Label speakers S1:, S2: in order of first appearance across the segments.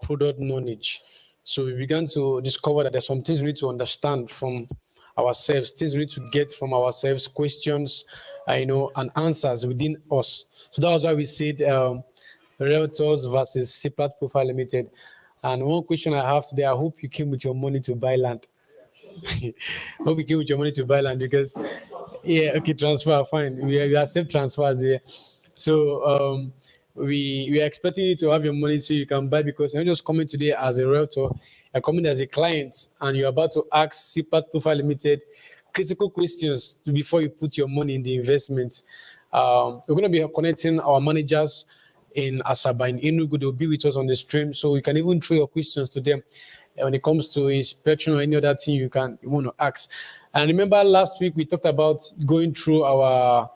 S1: product knowledge. So we began to discover that there's some things we need to understand from ourselves, things we need to get from ourselves, questions, and answers within us. So that was why we said Realtors versus CPAT Profile Limited. And one question I have today, I hope you came with your money to buy land. Hope you came with your money to buy land because, transfer, fine. We accept transfers here. So we are expecting you to have your money so you can buy because you're not just coming today as a realtor, you're coming as a client and you're about to ask CPAT Profile Limited critical questions before you put your money in the investment. We're going to be connecting our managers in Asaba, in Enugu. They'll be with us on the stream, so you can even throw your questions to them when it comes to inspection or any other thing you want to ask. And remember last week we talked about going through our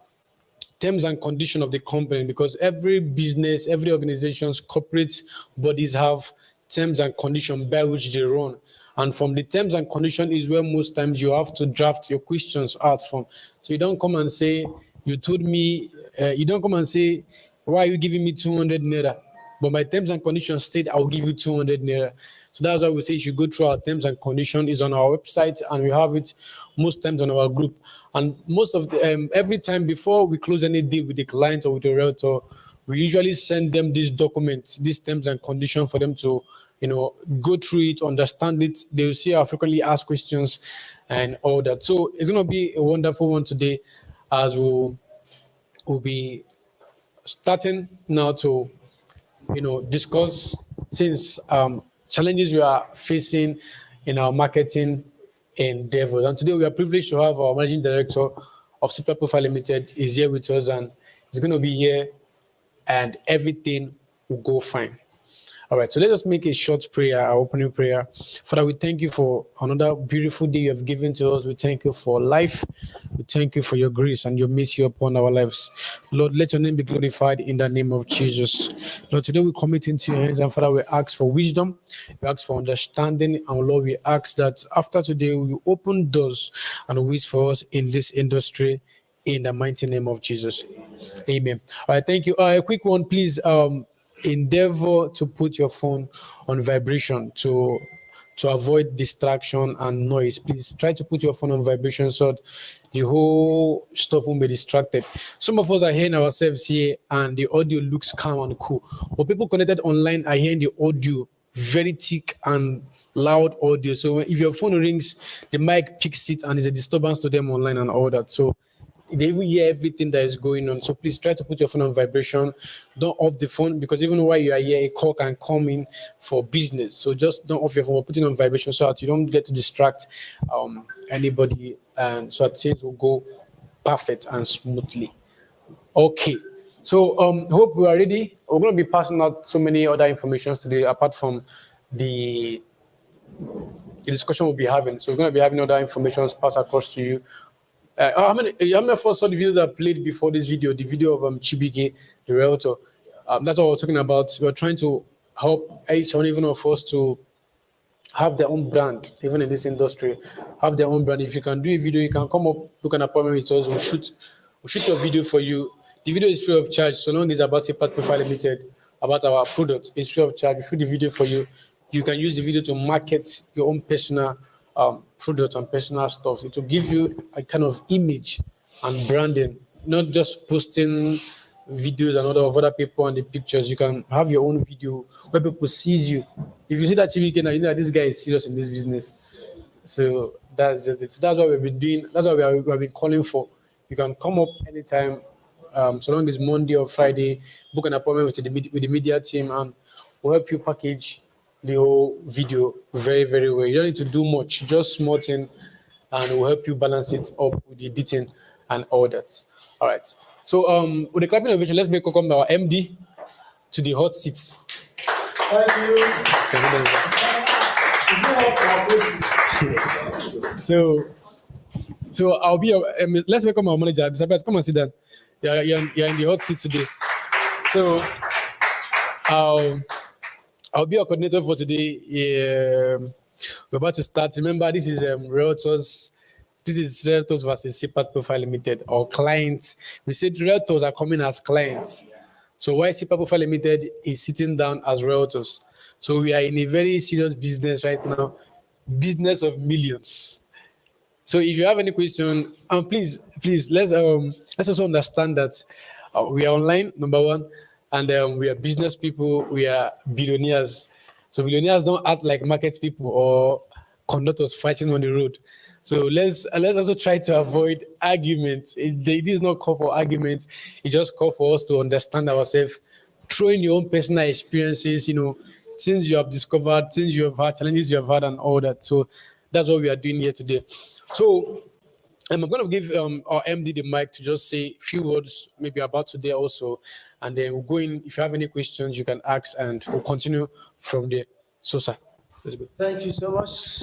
S1: terms and conditions of the company, because every business, every organization's corporate bodies have terms and conditions by which they run. And from the terms and conditions is where most times you have to draft your questions out from. So you don't come and say, you told me, you don't come and say, why are you giving me 200 naira? But my terms and conditions state I'll give you 200 naira. So that's why we say you should go through our terms and conditions. It's on our website and we have it most times on our group. And most of the every time before we close any deal with the client or with the realtor, we usually send them these documents, these terms and conditions for them to go through it, understand it. They'll see our frequently asked questions and all that. So it's going to be a wonderful one today as we'll be starting now to discuss things, challenges we are facing in our marketing endeavors. And today we are privileged to have our managing director of CPAT Profile Limited is here with us, and he's going to be here and everything will go fine. All right, so let us make a short prayer, our opening prayer. Father, we thank you for another beautiful day you have given to us. We thank you for life. We thank you for your grace and your mercy upon our lives. Lord, let your name be glorified in the name of Jesus. Lord, today we commit into your hands, and Father, we ask for wisdom. We ask for understanding. And Lord, we ask that after today, we open doors and ways for us in this industry in the mighty name of Jesus. Amen. All right, thank you. A quick one, please. Endeavor to put your phone on vibration to avoid distraction and noise. Please try to put your phone on vibration so the whole stuff won't be distracted. Some of us are hearing ourselves here and the audio looks calm and cool, but people connected online are hearing the audio very thick and loud audio. So if your phone rings, the mic picks it and is a disturbance to them online and all that. So they will hear everything that is going on. So please try to put your phone on vibration. Don't off the phone, because even while you are here, a call can come in for business. So just don't off your phone, put it on vibration so that you don't get to distract anybody, and so that things will go perfect and smoothly. Okay. So hope we are ready. We're going to be passing out so many other information today apart from the discussion we'll be having. So we're going to be having other information passed across to you. How many of us saw the video that played before this video, the video of Chibike, the realtor? That's what we're talking about. We're trying to help each and even of us to have their own brand, even in this industry, have their own brand. If you can do a video, you can come up, book an appointment with us. We'll shoot your video for you. The video is free of charge, so long as it's about CPAT Profile Limited, about our products. It's free of charge. We'll shoot the video for you. You can use the video to market your own personal product and personal stuff. It will give you a kind of image and branding, not just posting videos and other people and the pictures. You can have your own video where people sees you. If you see that TV, you know that this guy is serious in this business. So that's just it. So that's what we've been doing. That's what we have been calling for. You can come up anytime, so long as Monday or Friday, book an appointment with the media team, and we'll help you package the whole video very, very well. You don't need to do much, just small thing, and we'll help you balance it up with the editing and all that. All right. So with the clapping innovation, let's make welcome our MD to the hot seats.
S2: Thank
S1: you. So I'll be. Let's welcome our manager. Elizabeth, come and sit down. You're in the hot seat today. So I'll be your coordinator for today. We're about to start. Remember, this is Realtors. This is Realtors versus CPAT Profile Limited, or clients. We said Realtors are coming as clients. So why CPAT Profile Limited is sitting down as Realtors. So we are in a very serious business right now, business of millions. So if you have any question, please let's also understand that we are online, number one, and we are business people. We are billionaires. So billionaires don't act like market people or conductors fighting on the road. So let's also try to avoid arguments. It is not call for arguments. It just call for us to understand ourselves, throwing your own personal experiences, things you have discovered, things you have had, challenges you have had, and all that. So that's what we are doing here today. So I'm going to give our MD the mic to just say a few words, maybe about today also, and then we'll go in. If you have any questions, you can ask, and we'll continue from there. So, sir, let's go.
S2: Thank you so much.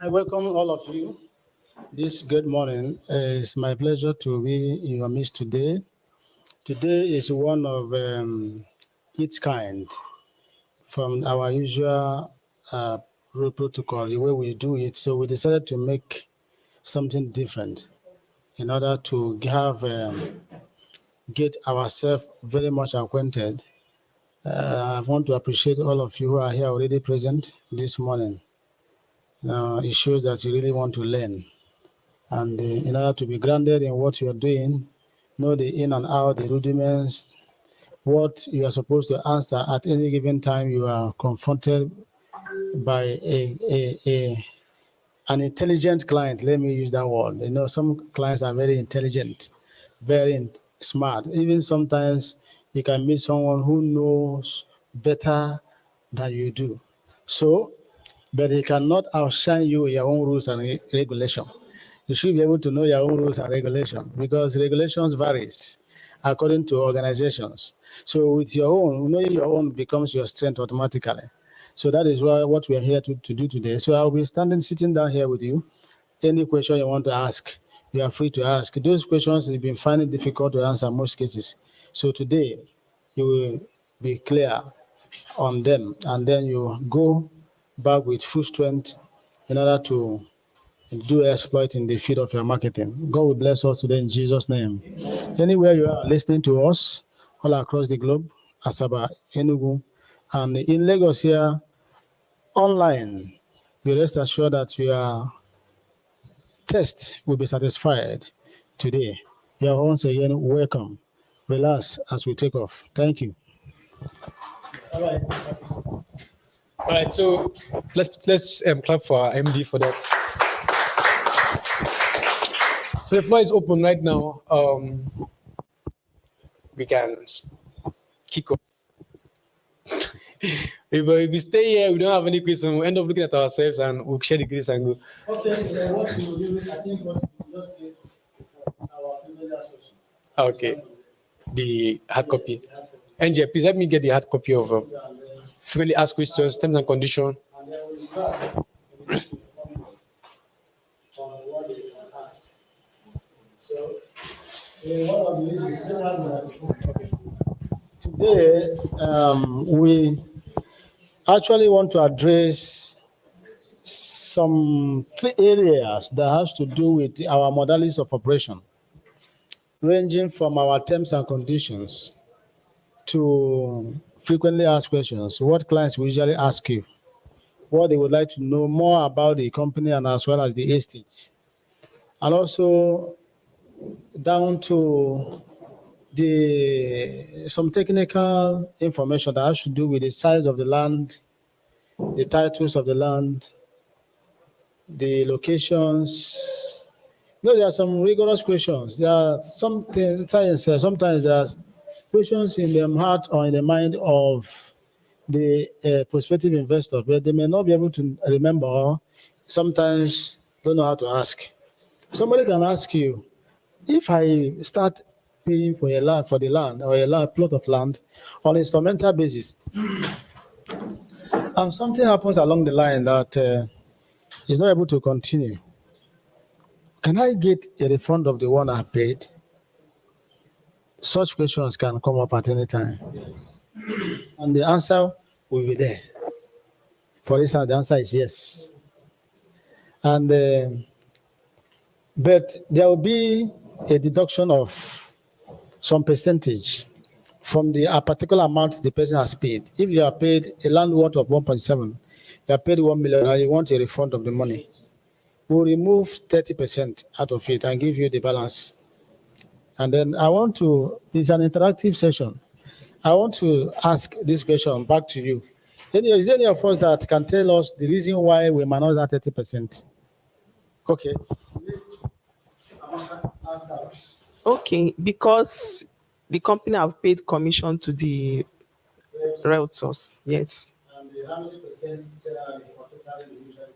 S2: I welcome all of you this good morning. It's my pleasure to be in your midst today. Today is one of its kind from our usual protocol, the way we do it. So we decided to make something different in order to get ourselves very much acquainted. I want to appreciate all of you who are here already present this morning. It shows that you really want to learn. And in order to be grounded in what you're doing, know the in and out, the rudiments, what you are supposed to answer at any given time you are confronted by an intelligent client. Let me use that word. Some clients are very intelligent, very smart. Even sometimes you can meet someone who knows better than you do. So, but he cannot outshine you in your own rules and regulation. You should be able to know your own rules and regulations because regulations varies according to organizations. So with your own, knowing your own becomes your strength automatically. So that is what we are here to do today. So I'll be sitting down here with you. Any question you want to ask, you are free to ask. Those questions you've been finding difficult to answer in most cases. So today, you will be clear on them, and then you go back with full strength in order to do exploit in the field of your marketing. God will bless us today in Jesus' name. Anywhere you are listening to us, all across the globe, Asaba, Enugu, and in Lagos here, online, be rest assured that your test will be satisfied today. You are once again welcome. Relax as we take off. Thank you.
S1: All right. So let's clap for our MD for that. So the floor is open right now. We can kick off. If we stay here, we don't have any questions. We'll end up looking at ourselves and we'll share the grace and go.
S2: Okay, so what we will do, I think what we just get our familiar questions.
S1: Okay. The hard copy. NJ, please help me get the hard copy of frequently asked questions, terms and conditions.
S2: And then we start on what they can ask. So, one of the reasons, today, we actually want to address some areas that has to do with our modalities of operation, ranging from our terms and conditions to frequently asked questions, what clients will usually ask you, what they would like to know more about the company and as well as the estates, and also down to some technical information that has to do with the size of the land, the titles of the land, the locations. There are some rigorous questions. There are sometimes there are questions in the heart or in the mind of the prospective investor, but they may not be able to remember or sometimes don't know how to ask. Somebody can ask you, if I start paying for the land or a plot of land on an instrumental basis, and something happens along the line that is not able to continue, can I get a refund of the one I paid? Such questions can come up at any time. And the answer will be there. For instance, the answer is yes. And but there will be a deduction of some percentage from the a particular amount the person has paid. If you are paid a land worth of 1.7, you are paid 1 million and you want a refund of the money, we'll remove 30% out of it and give you the balance. And then it's an interactive session. I want to ask this question back to you. Is there any of us that can tell us the reason why we minus that 30%? Okay.
S3: Okay, because the company have paid commission to the realtors. Yes.
S2: And how many percent generally or totally you usually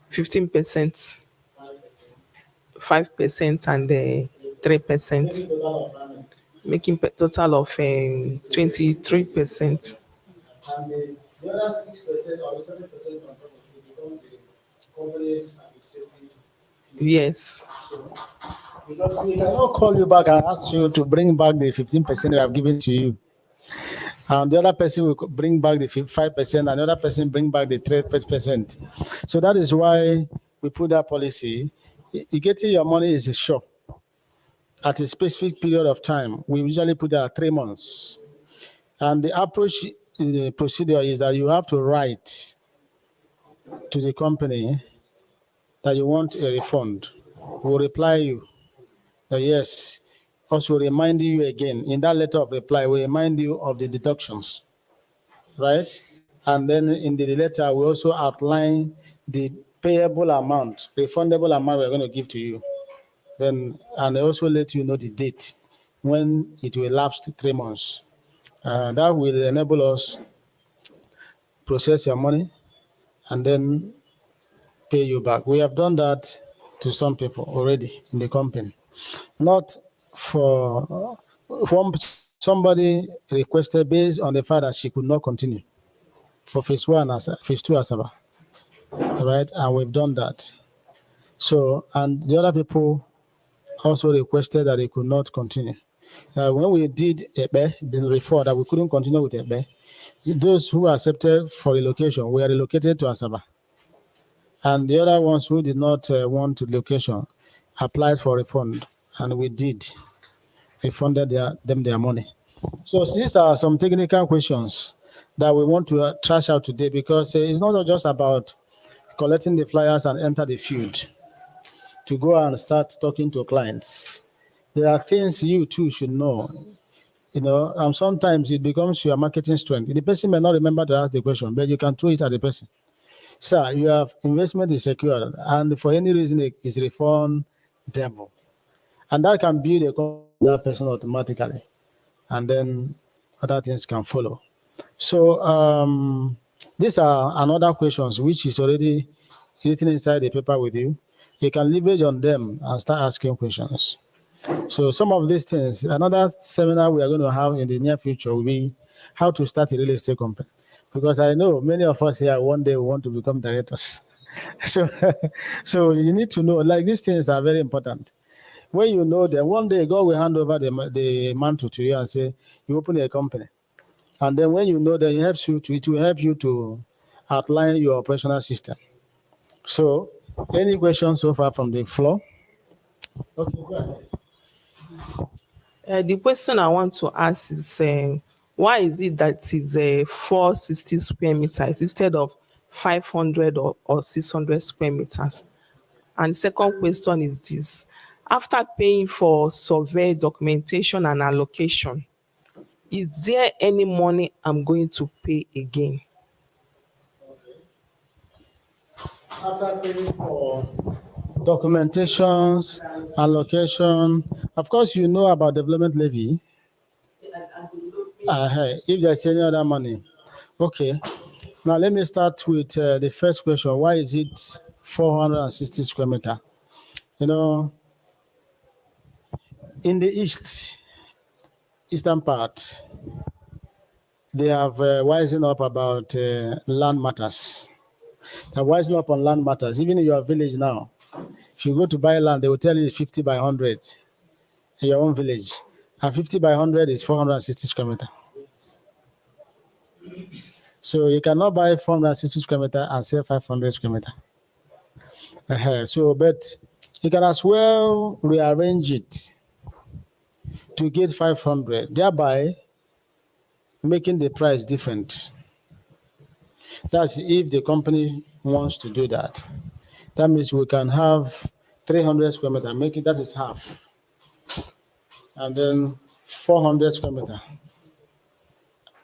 S2: pay?
S3: 15%,
S2: 5%.
S3: 5%, and 3%, making total of 23%.
S2: And the other 6% or 7% on top of it becomes the company's administrative.
S3: Yes.
S2: Because we cannot call you back and ask you to bring back the 15% we have given to you. And the other person will bring back the 5%, and the other person bring back the 3%. So that is why we put that policy. You getting your money is sure. At a specific period of time, we usually put that 3 months. And the approach, the procedure is that you have to write to the company that you want a refund. We'll reply you that yes. Also remind you again in that letter of reply, we remind you of the deductions, right? And then in the letter, we also outline the payable amount, refundable amount we're going to give to you. Then, and also let you know the date when it will lapse to 3 months. That will enable us process your money and then pay you back. We have done that to some people already in the company. Not for somebody requested based on the fact that she could not continue for phase 1 as phase 2 Asaba, right? And we've done that. So, and the other people also requested that they could not continue. When we did Ebe, been referred that we couldn't continue with Ebe, those who accepted for relocation were relocated to Asaba. And the other ones who did not want relocation applied for refund, and we did refunded them their money. So these are some technical questions that we want to trash out today, because it's not just about collecting the flyers and enter the field to go and start talking to clients. There are things you too should know. And sometimes it becomes your marketing strength. The person may not remember to ask the question, but you can throw it at the person. Sir, your investment is secure, and for any reason it is refundable. And that can build that person automatically. And then other things can follow. So these are another questions which is already written inside the paper with you. You can leverage on them and start asking questions. So some of these things, another seminar we are going to have in the near future will be how to start a real estate company. Because I know many of us here one day want to become directors. So you need to know, like these things are very important. When you know them, one day God will hand over the mantle to you and say, you open a company. And then when you know that it will help you to outline your operational system. So any questions so far from the floor? Okay, go ahead.
S3: The question I want to ask is, why is it that it's 460 square meters instead of 500 or 600 square meters? And the second question is this: after paying for survey, documentation, and allocation, is there any money I'm going to pay again?
S2: After paying for documentations, allocation, of course, you know about development levy. If there's any other money. Okay. Now let me start with the first question. Why is it 460 square meter? In the eastern part, they have wising up about land matters. They're wising up on land matters. Even in your village now, if you go to buy land, they will tell you it's 50 by 100 in your own village. And 50 by 100 is 460 square meter. So you cannot buy 460 square meter and sell 500 square meter. But you can as well rearrange it to get 500. Thereby, making the price different. That's if the company wants to do that. That means we can have 300 square meter, make it, that is half. And then 400 square meter.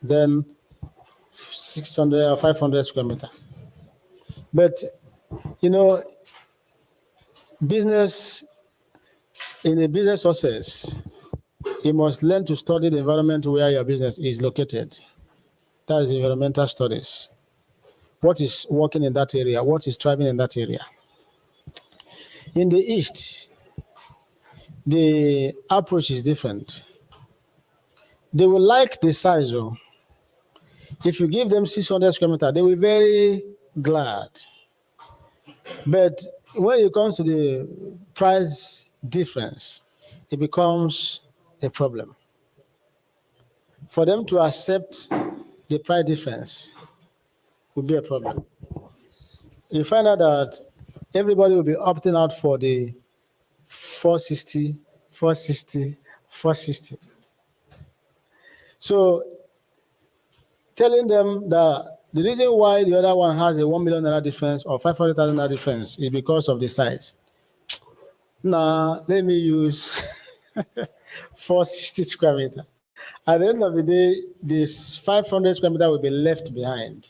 S2: Then 600 or 500 square meter. But, business, in a business success, you must learn to study the environment where your business is located. That is environmental studies. What is working in that area? What is thriving in that area? In the East, the approach is different. They will like the size. If you give them 600 square meter, they will be very glad. But when it comes to the price difference, it becomes a problem. For them to accept the price difference will be a problem. You find out that everybody will be opting out for the 460, 460, 460. So telling them that the reason why the other one has a 1 million naira difference or 500,000 naira difference is because of the size. Nah, let me use 460 square meter. At the end of the day, this 500 square meter will be left behind.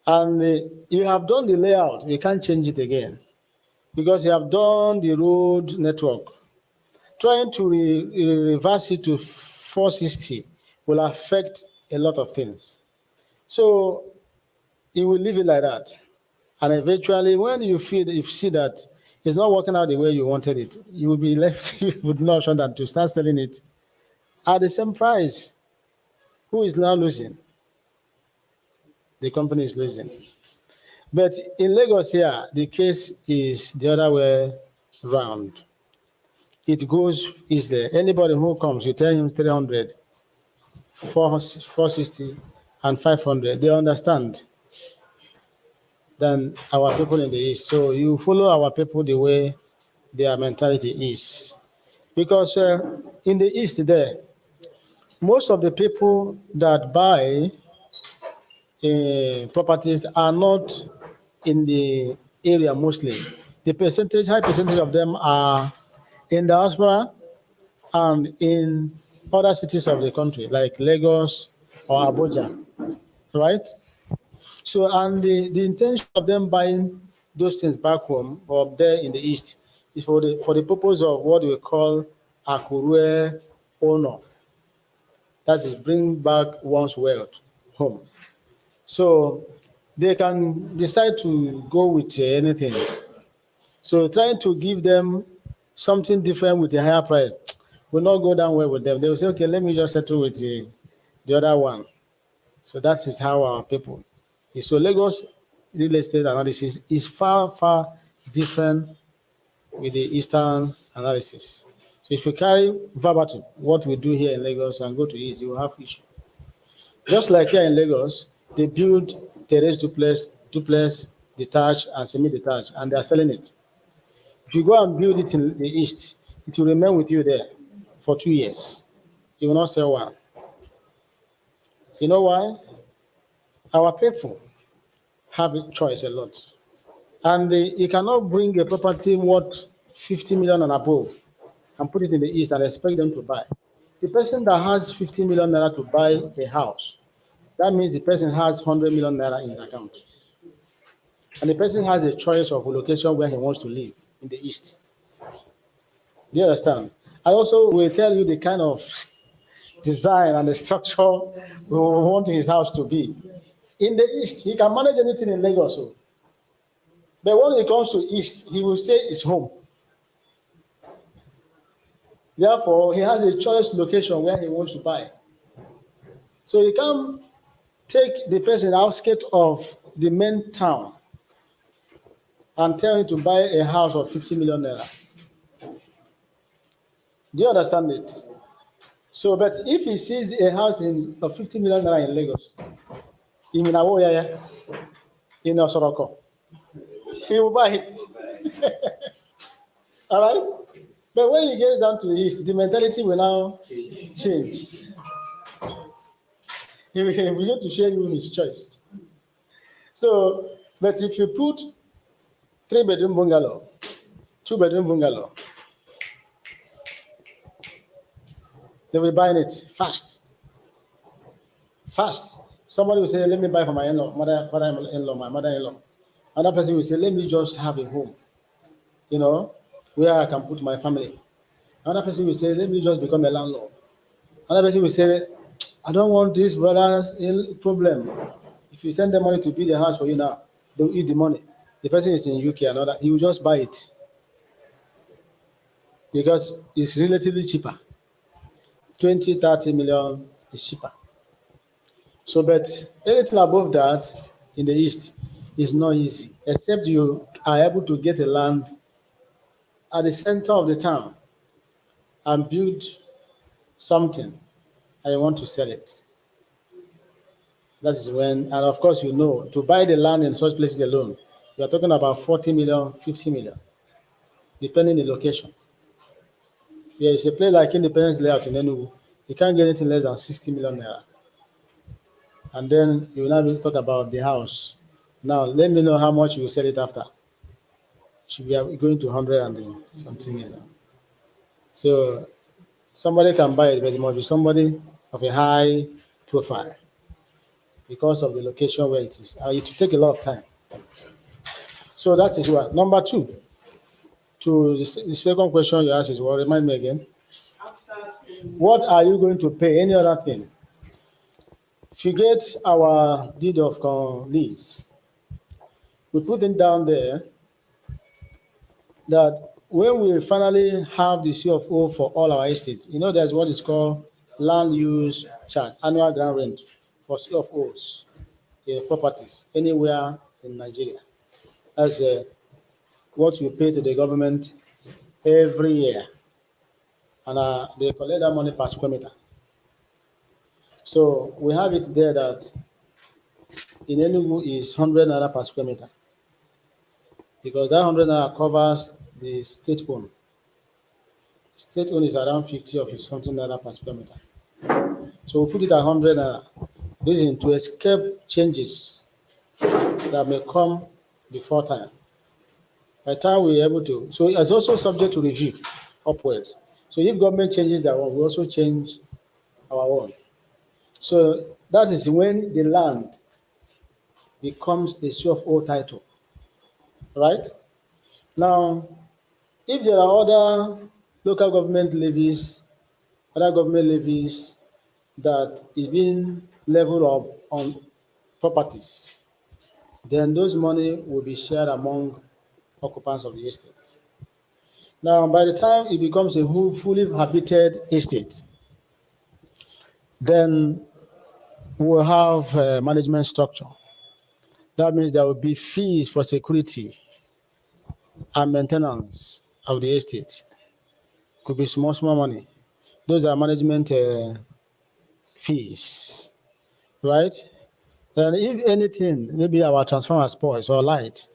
S2: And you have done the layout, you can't change it again because you have done the road network. Trying to reverse it to 460 will affect a lot of things. So you will leave it like that. And eventually, when you see that it's not working out the way you wanted it, you will be left with no option than to start selling it at the same price. Who is now losing? The company is losing. But in Lagos here, the case is the other way round. It goes easily. Anybody who comes, you tell him 300, 460, and 500. They understand than our people in the East. So you follow our people the way their mentality is. Because in the East there, most of the people that buy properties are not in the area mostly. The high percentage of them are in the diaspora and in other cities of the country, like Lagos or Abuja, right? So, and the intention of them buying those things back home or there in the East is for the purpose of what we call Akurue honor. That is bring back one's wealth home. So they can decide to go with anything. So trying to give them something different with a higher price will not go down well with them. They will say, okay, let me just settle with the other one. So that is how our people. So Lagos real estate analysis is far, far different with the Eastern analysis. So if you carry verbatim what we do here in Lagos and go to East, you will have issue. Just like here in Lagos, they build terrace duplex, detached, and semi-detached, and they are selling it. If you go and build it in the East, it will remain with you there for 2 years. You will not sell one. You know why? Our people have a choice a lot. And you cannot bring a property worth 50 million and above and put it in the East and expect them to buy. The person that has 50 million naira to buy a house, that means the person has 100 million naira in his account. And the person has a choice of location where he wants to live in the East. Do you understand? I also will tell you the kind of design and the structure we want his house to be. In the East, he can manage anything in Lagos. But when it comes to East, he will say it's home. Therefore, he has a choice location where he wants to buy. So you can't take the person outskirts of the main town and tell him to buy a house of 50 million naira. Do you understand it? So, but if he sees a house of 50 million naira in Lagos, in Minawoyaya, in Osoroko, he will buy it. All right? But when he gets down to the East, the mentality will now change. He will begin to show you his choice. So, but if you put 3-bedroom bungalow, 2-bedroom bungalow, they will buy it fast. Fast. Somebody will say, let me buy for my in-law, father-in-law, my mother-in-law. Another person will say, let me just have a home, where I can put my family. Another person will say, let me just become a landlord. Another person will say, I don't want this brother's problem. If you send them money to build a house for you now, they will eat the money. The person is in UK, another, he will just buy it because it's relatively cheaper. 20, 30 million is cheaper. So, but anything above that in the East is not easy, except you are able to get a land at the center of the town and build something and you want to sell it. That is when, and of course, to buy the land in such places alone, you are talking about 40 million, 50 million, depending on the location. There is a place like Independence Layout in Enugu, you can't get anything less than 60 million naira. And then you will now talk about the house. Now, let me know how much you will sell it after. Should be going to 100 and something. So somebody can buy it, but it must be somebody of a high profile because of the location where it is. It will take a lot of time. So that is what. Number two, to the second question you asked is what? Remind me again. What are you going to pay? Any other thing? If you get our deed of lease, we put it down there that when we finally have the CFO for all our estates, there's what is called land use charge, annual ground rent for CFOs, properties anywhere in Nigeria. That's what we pay to the government every year. And they collect that money per square meter. So we have it there that in Enugu is 100 naira per square meter. Because that 100 naira covers the state own. State own is around 50 or 50 something naira per square meter. So we put it at 100 naira. This is to escape changes that may come before time. By the time we're able to, so it's also subject to review upwards. So if government changes their own, we also change our own. So that is when the land becomes a CFO title, right? Now, if there are other local government levies, other government levies that is being leveled up on properties, then those money will be shared among occupants of the estates. Now, by the time it becomes a fully habited estate, then we'll have a management structure. That means there will be fees for security and maintenance of the estate. Could be small money. Those are management fees, right? Then if anything, maybe our transformer spoils or light,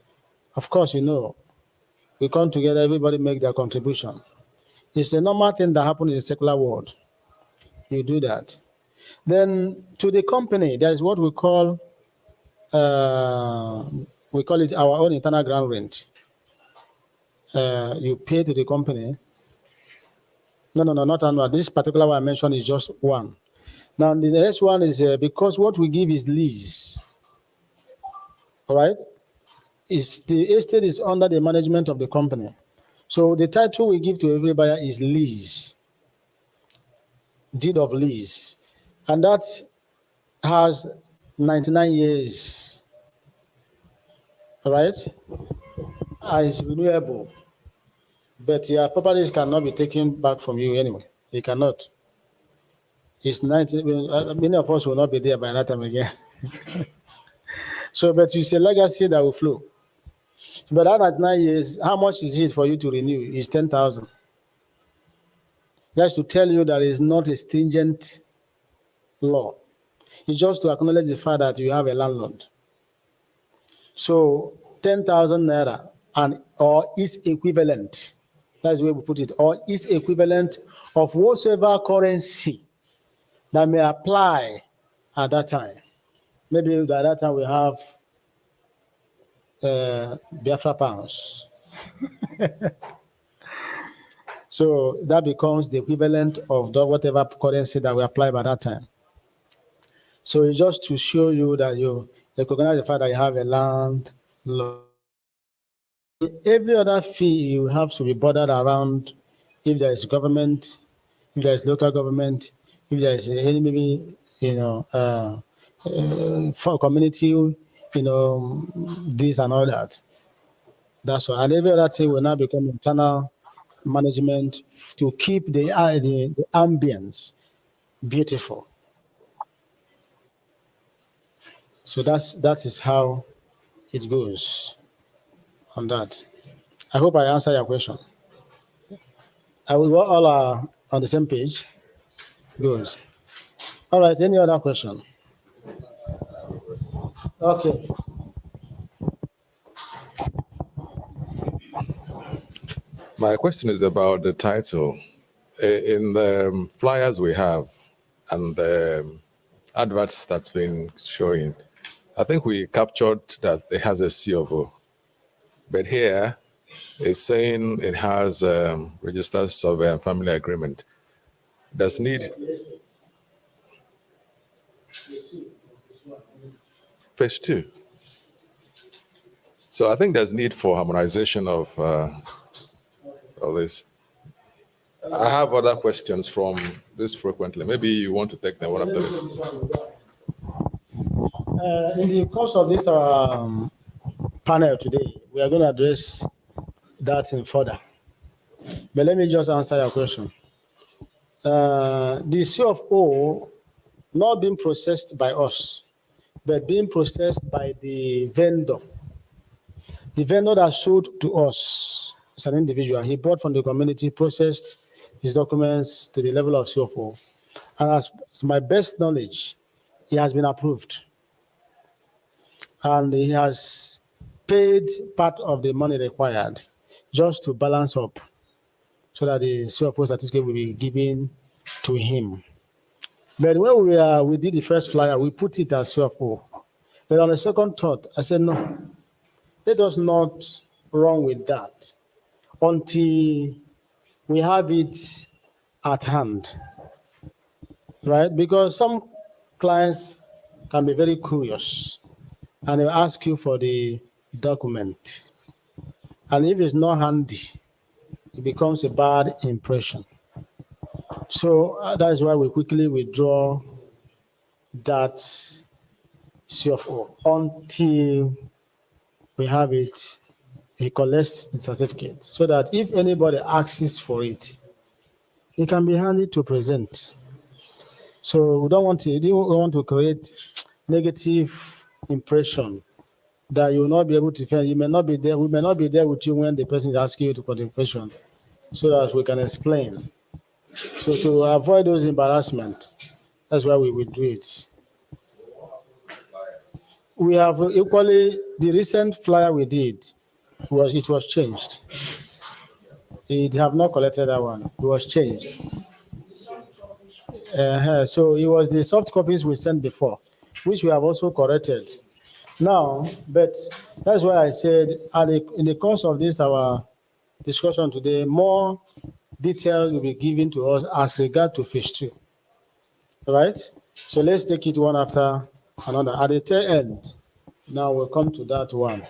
S2: of course, we come together, everybody make their contribution. It's a normal thing that happens in the secular world. You do that. Then to the company, there is what we call it our own internal ground rent. You pay to the company. No, not annual. This particular one I mentioned is just one. Now the next one is because what we give is lease. All right? The estate is under the management of the company. So the title we give to every buyer is lease, deed of lease. And that has 99 years, all right? And it's renewable. But your properties cannot be taken back from you anyway. You cannot. It's 90, many of us will not be there by that time again. So, but it's a legacy that will flow. But at 9 years, how much is it for you to renew? It's 10,000. Just to tell you that it's not a stringent law. It's just to acknowledge the fact that you have a landlord. So 10,000 naira or is equivalent. That's the way we put it. Or is equivalent of whatsoever currency that may apply at that time. Maybe by that time we have Biafra pounds. So that becomes the equivalent of the whatever currency that we apply by that time. So it's just to show you that you recognize the fact that you have a land law. Every other fee you have to be bothered around if there is government, if there is local government, if there is any maybe for community, this and all that. That's why. And every other thing will now become internal management to keep the ambience beautiful. So that is how it goes on that. I hope I answer your question. We all are on the same page. Good. All right. Any other question? Okay.
S4: My question is about the title. In the flyers we have and the adverts that's been showing, I think we captured that it has a C of O. But here it's saying it has registered survey and family agreement. Does need phase two. So I think there's need for harmonization of this. I have other questions from this frequently. Maybe you want to take them one after the
S2: In the course of this panel today, we are going to address that in further. But let me just answer your question. The C of O not being processed by us, but being processed by the vendor. The vendor that sold to us is an individual. He bought from the community, processed his documents to the level of C of O. And as to my best knowledge, he has been approved. And he has paid part of the money required just to balance up so that the CFO certificate will be given to him. But when we did the first flyer, we put it as CFO. But on the second thought, I said, no, let us not run with that until we have it at hand, right? Because some clients can be very curious and they'll ask you for the document. And if it's not handy, it becomes a bad impression. So that is why we quickly withdraw that CFO until we have it, he collects the certificate, so that if anybody asks for it, it can be handy to present. So we don't want to create negative impression that you will not be able to defend. You may not be there. We may not be there with you when the person is asking you to put the question, so that we can explain. So to avoid those embarrassment, that's why we will do it. We have equally the recent flyer we did was changed. It have not collected that one. It was changed. So it was the soft copies we sent before, which we have also corrected. Now, but that's why I said in the course of this our discussion today, more details will be given to us as regard to phase 2. All right? So let's take it one after another. At the tail end, now we'll come to that one.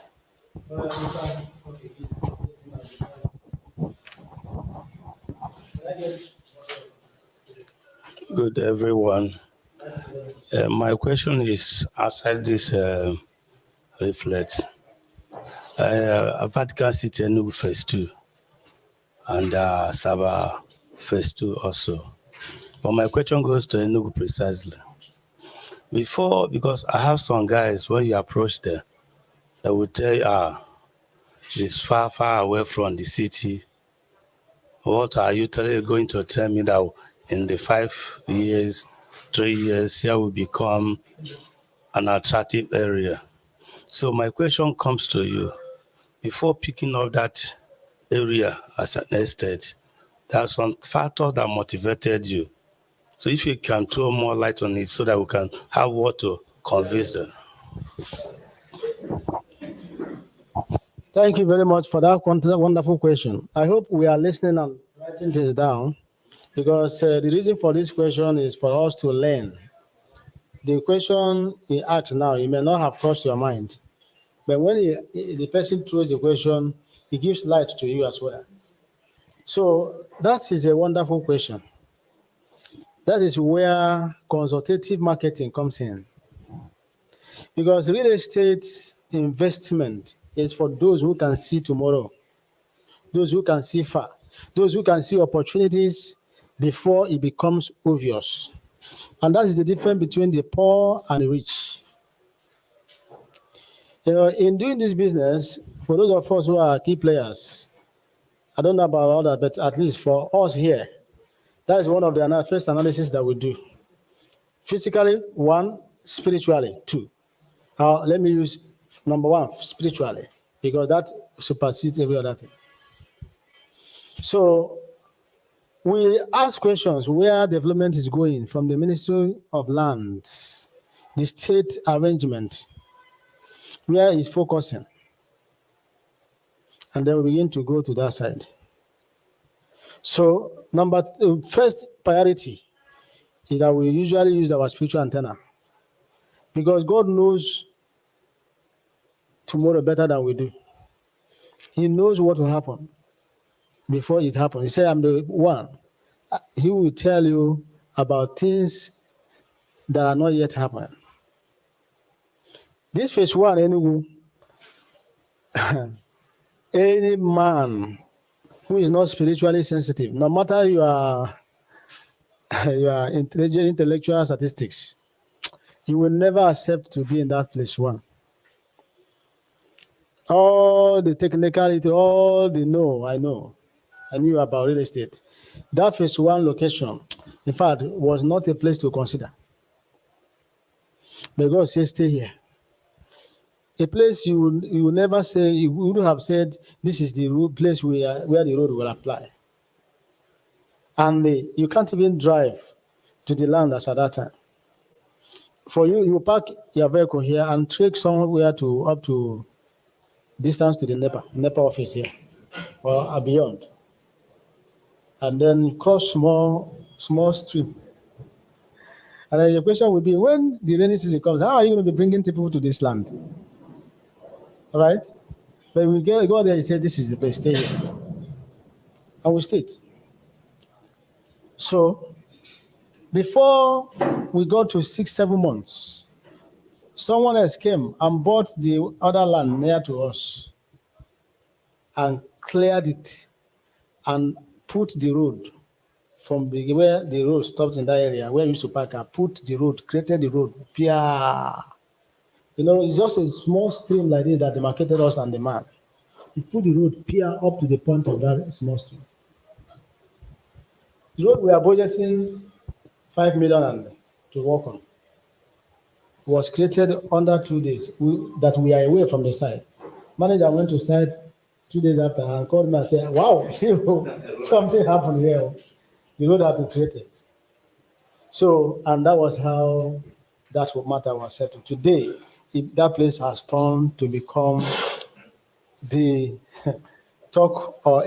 S5: Good, everyone. My question is outside this reflects. Vatican City Enugu phase 2 and Saba phase 2 also. But my question goes to Enugu precisely. Before, because I have some guys, when you approach them, they will tell you, it's far, far away from the city. What are you going to tell me that in the 5 years, 3 years, here will become an attractive area? So my question comes to you. Before picking up that area as an estate, there are some factors that motivated you So if you can throw more light on it so that we can have what to convince them.
S2: Thank you very much for that wonderful question. I hope we are listening and writing things down, because the reason for this question is for us to learn. The question he asked now, it may not have crossed your mind, but when the person throws the question, he gives light to you as well. So that is a wonderful question. That is where consultative marketing comes in. Because real estate investment is for those who can see tomorrow, those who can see far, those who can see opportunities before it becomes obvious. And that is the difference between the poor and the rich. In doing this business, for those of us who are key players, I don't know about all that, but at least for us here, that is one of the first analysis that we do. Physically, one; spiritually, two. Let me use number one, spiritually, because that supersedes every other thing. So we ask questions where development is going from the Ministry of Lands, the state arrangement, where it's focusing. And then we begin to go to that side. So first priority is that we usually use our spiritual antenna, because God knows tomorrow better than we do. He knows what will happen before it happens. He said, I'm the one. He will tell you about things that are not yet happening. This phase one, any man who is not spiritually sensitive, no matter your intellectual statistics, you will never accept to be in that phase one. All the technicality, all the I knew about real estate. That phase one location, in fact, was not a place to consider. But God says, stay here. A place you will never say, you wouldn't have said, this is the place where the road will apply. And you can't even drive to the land as at that time. For you park your vehicle here and trek somewhere up to distance to the NEPA office here, or beyond. And then cross small stream. And then your question will be, when the rainy season comes, how are you going to be bringing people to this land? All right? But we go there and say, this is the place, stay here. And we stayed. So, before we got to 6-7 months, someone else came and bought the other land near to us and cleared it and put the road from where the road stopped in that area, where we used to park, and created the road. It's just a small stream like this that demarcated us and the man. He put the road up to the point of that small stream. The road we are budgeting 5 million to work on was created under 2 days that we are away from the site. Manager went to site 2 days after and called me and said, wow, see, something happened here. The road had been created. So, and that was how that matter was settled. Today, that place has turned to become the talk or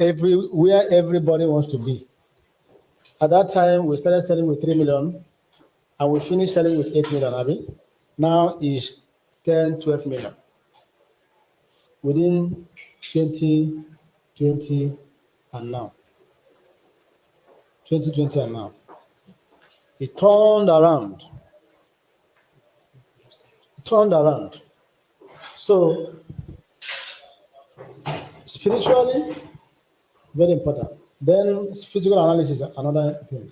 S2: where everybody wants to be. At that time, we started selling with 3 million and we finished selling with 8 million, Abby. Now it's 10, 12 million. Within 2020 and now. 2020 and now. It turned around. So, spiritually, very important. Then physical analysis, another thing.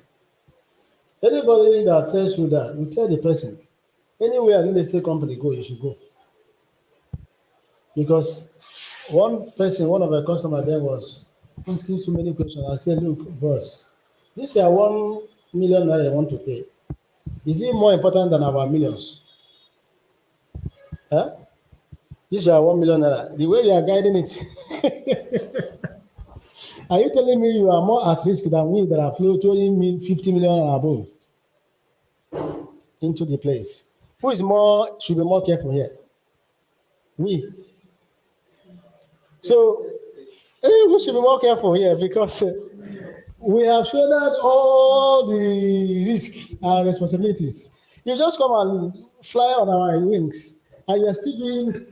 S2: Anybody that tells you that, you tell the person, anywhere real estate company go, you should go. Because one of our customers there was asking so many questions. I said, look, boss, this is 1 million that I want to pay. Is it more important than our millions? Huh? This is 1 million. The way you are guiding it. Are you telling me you are more at risk than we that are throwing 50 million and above? into the place. Who should be more careful here? We. So, we should be more careful here because we have shouldered all the risk and responsibilities. You just come and fly on our wings, and you are still doing.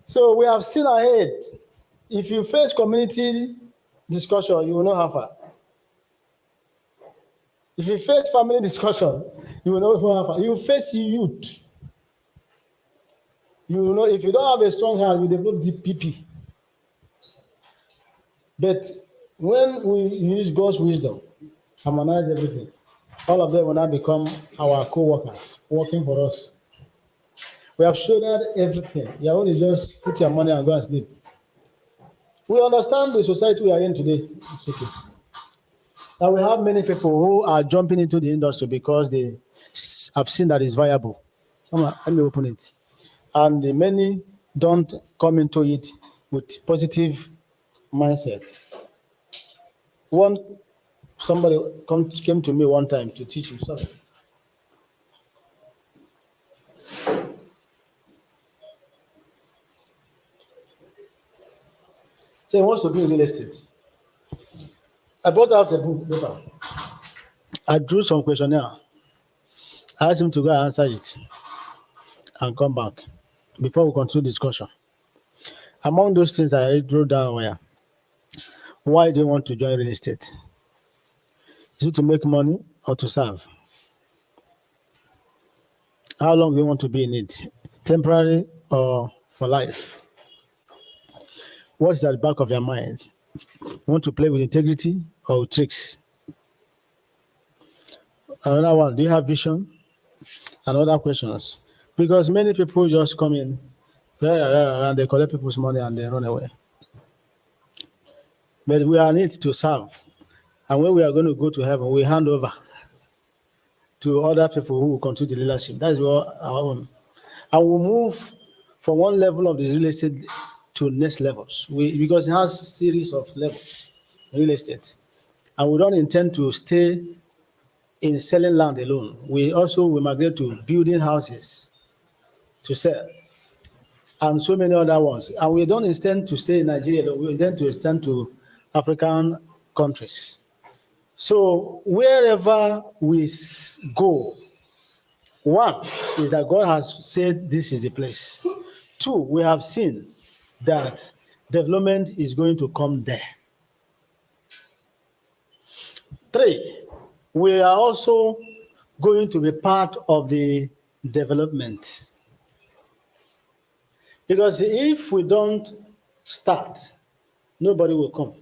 S2: So we have seen ahead. If you face community discussion, you will know how far. If you face family discussion, you will know how far. You face youth. You will know if you don't have a strong hand, you develop DPP. But when we use God's wisdom, harmonize everything, all of them will now become our co-workers, working for us. We have shouldered everything. You only just put your money and go and sleep. We understand the society we are in today. It's okay. And we have many people who are jumping into the industry because they have seen that it's viable. Come on, let me open it. And many don't come into it with positive mindset. Somebody came to me one time to teach him something. So he wants to do real estate. I brought out a book. I drew some questionnaire. I asked him to go and answer it and come back before we continue discussion. Among those things I wrote down were, why do you want to join real estate? Is it to make money or to serve? How long do you want to be in it? Temporary or for life? What's at the back of your mind? You want to play with integrity or with tricks? Another one, do you have vision? And other questions. Because many people just come in and they collect people's money and they run away. But we are in it to serve. And when we are going to go to heaven, we hand over to other people who will continue the leadership. That is our own. And we'll move from one level of the real estate to next levels. Because it has a series of levels in real estate. And we don't intend to stay in selling land alone. We also will migrate to building houses to sell and so many other ones. And we don't intend to stay in Nigeria, we intend to extend to African countries. So wherever we go, one is that God has said this is the place. Two, we have seen that development is going to come there. Three, we are also going to be part of the development. Because if we don't start, nobody will come.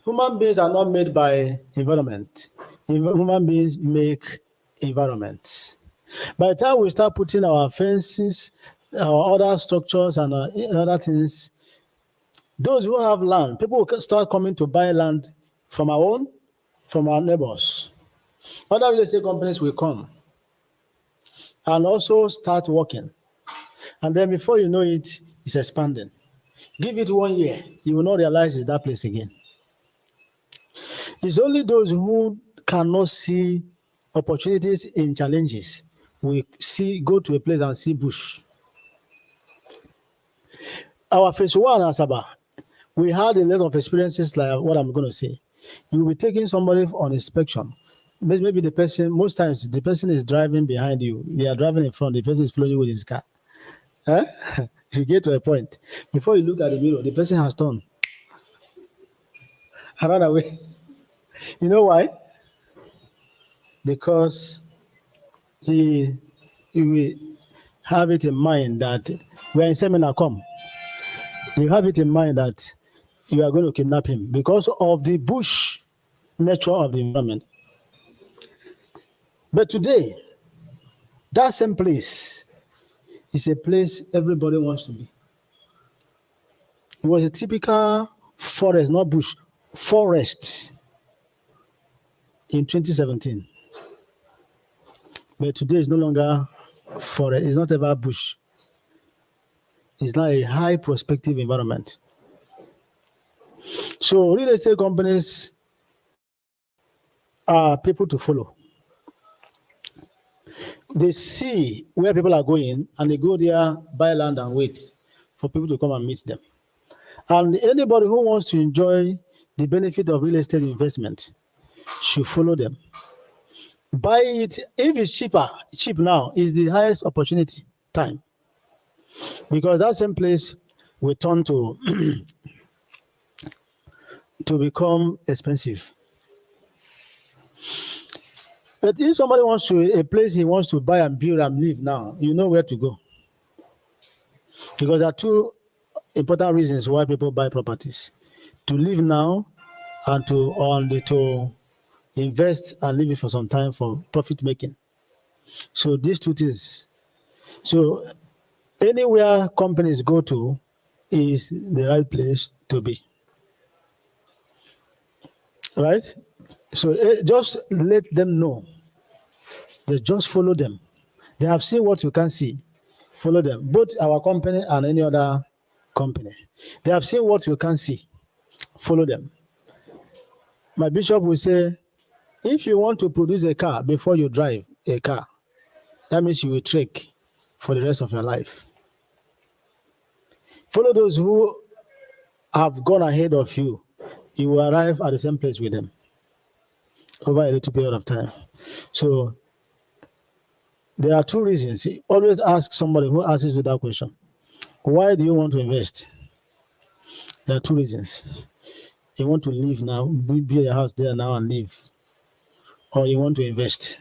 S2: Human beings are not made by environment. Human beings make environments. By the time we start putting our fences, our other structures and other things, those who have land, people will start coming to buy land from our neighbors. Other real estate companies will come and also start working. And then before you know it, it's expanding. Give it 1 year, you will not realize it's that place again. It's only those who cannot see opportunities in challenges we go to a place and see bush. Our phase one, Asaba, we had a lot of experiences like what I'm going to say. You will be taking somebody on inspection. Maybe the person, most times, the person is driving behind you. They are driving in front. The person is following you with his car. You get to a point. Before you look at the mirror, the person has turned and run away. You know why? Because he will have it in mind that we're in seminar, come. You have it in mind that you are going to kidnap him because of the bush nature of the environment. But today, that same place is a place everybody wants to be. It was a typical forest, not bush, forest in 2017. But today is no longer forest, it's not ever bush. It's now a high prospective environment. So real estate companies are people to follow. They see where people are going and they go there, buy land and wait for people to come and meet them. And anybody who wants to enjoy the benefit of real estate investment should follow them. Buy it if it's cheap now is the highest opportunity time. Because that same place will turn to to become expensive. But if somebody wants to a place he wants to buy and build and live now, you know where to go. Because there are two important reasons why people buy properties: to live now and to invest and live it for some time for profit making. So these two things. So anywhere companies go to is the right place to be. Right? So just let them know. They just follow them. They have seen what you can see. Follow them. Both our company and any other company. They have seen what you can see. Follow them. My bishop will say, if you want to produce a car before you drive a car, that means you will trek for the rest of your life. Follow those who have gone ahead of you. You will arrive at the same place with them over a little period of time. So there are two reasons. Always ask somebody who asks you that question. Why do you want to invest? There are two reasons. You want to live now, build a house there now and live. Or you want to invest.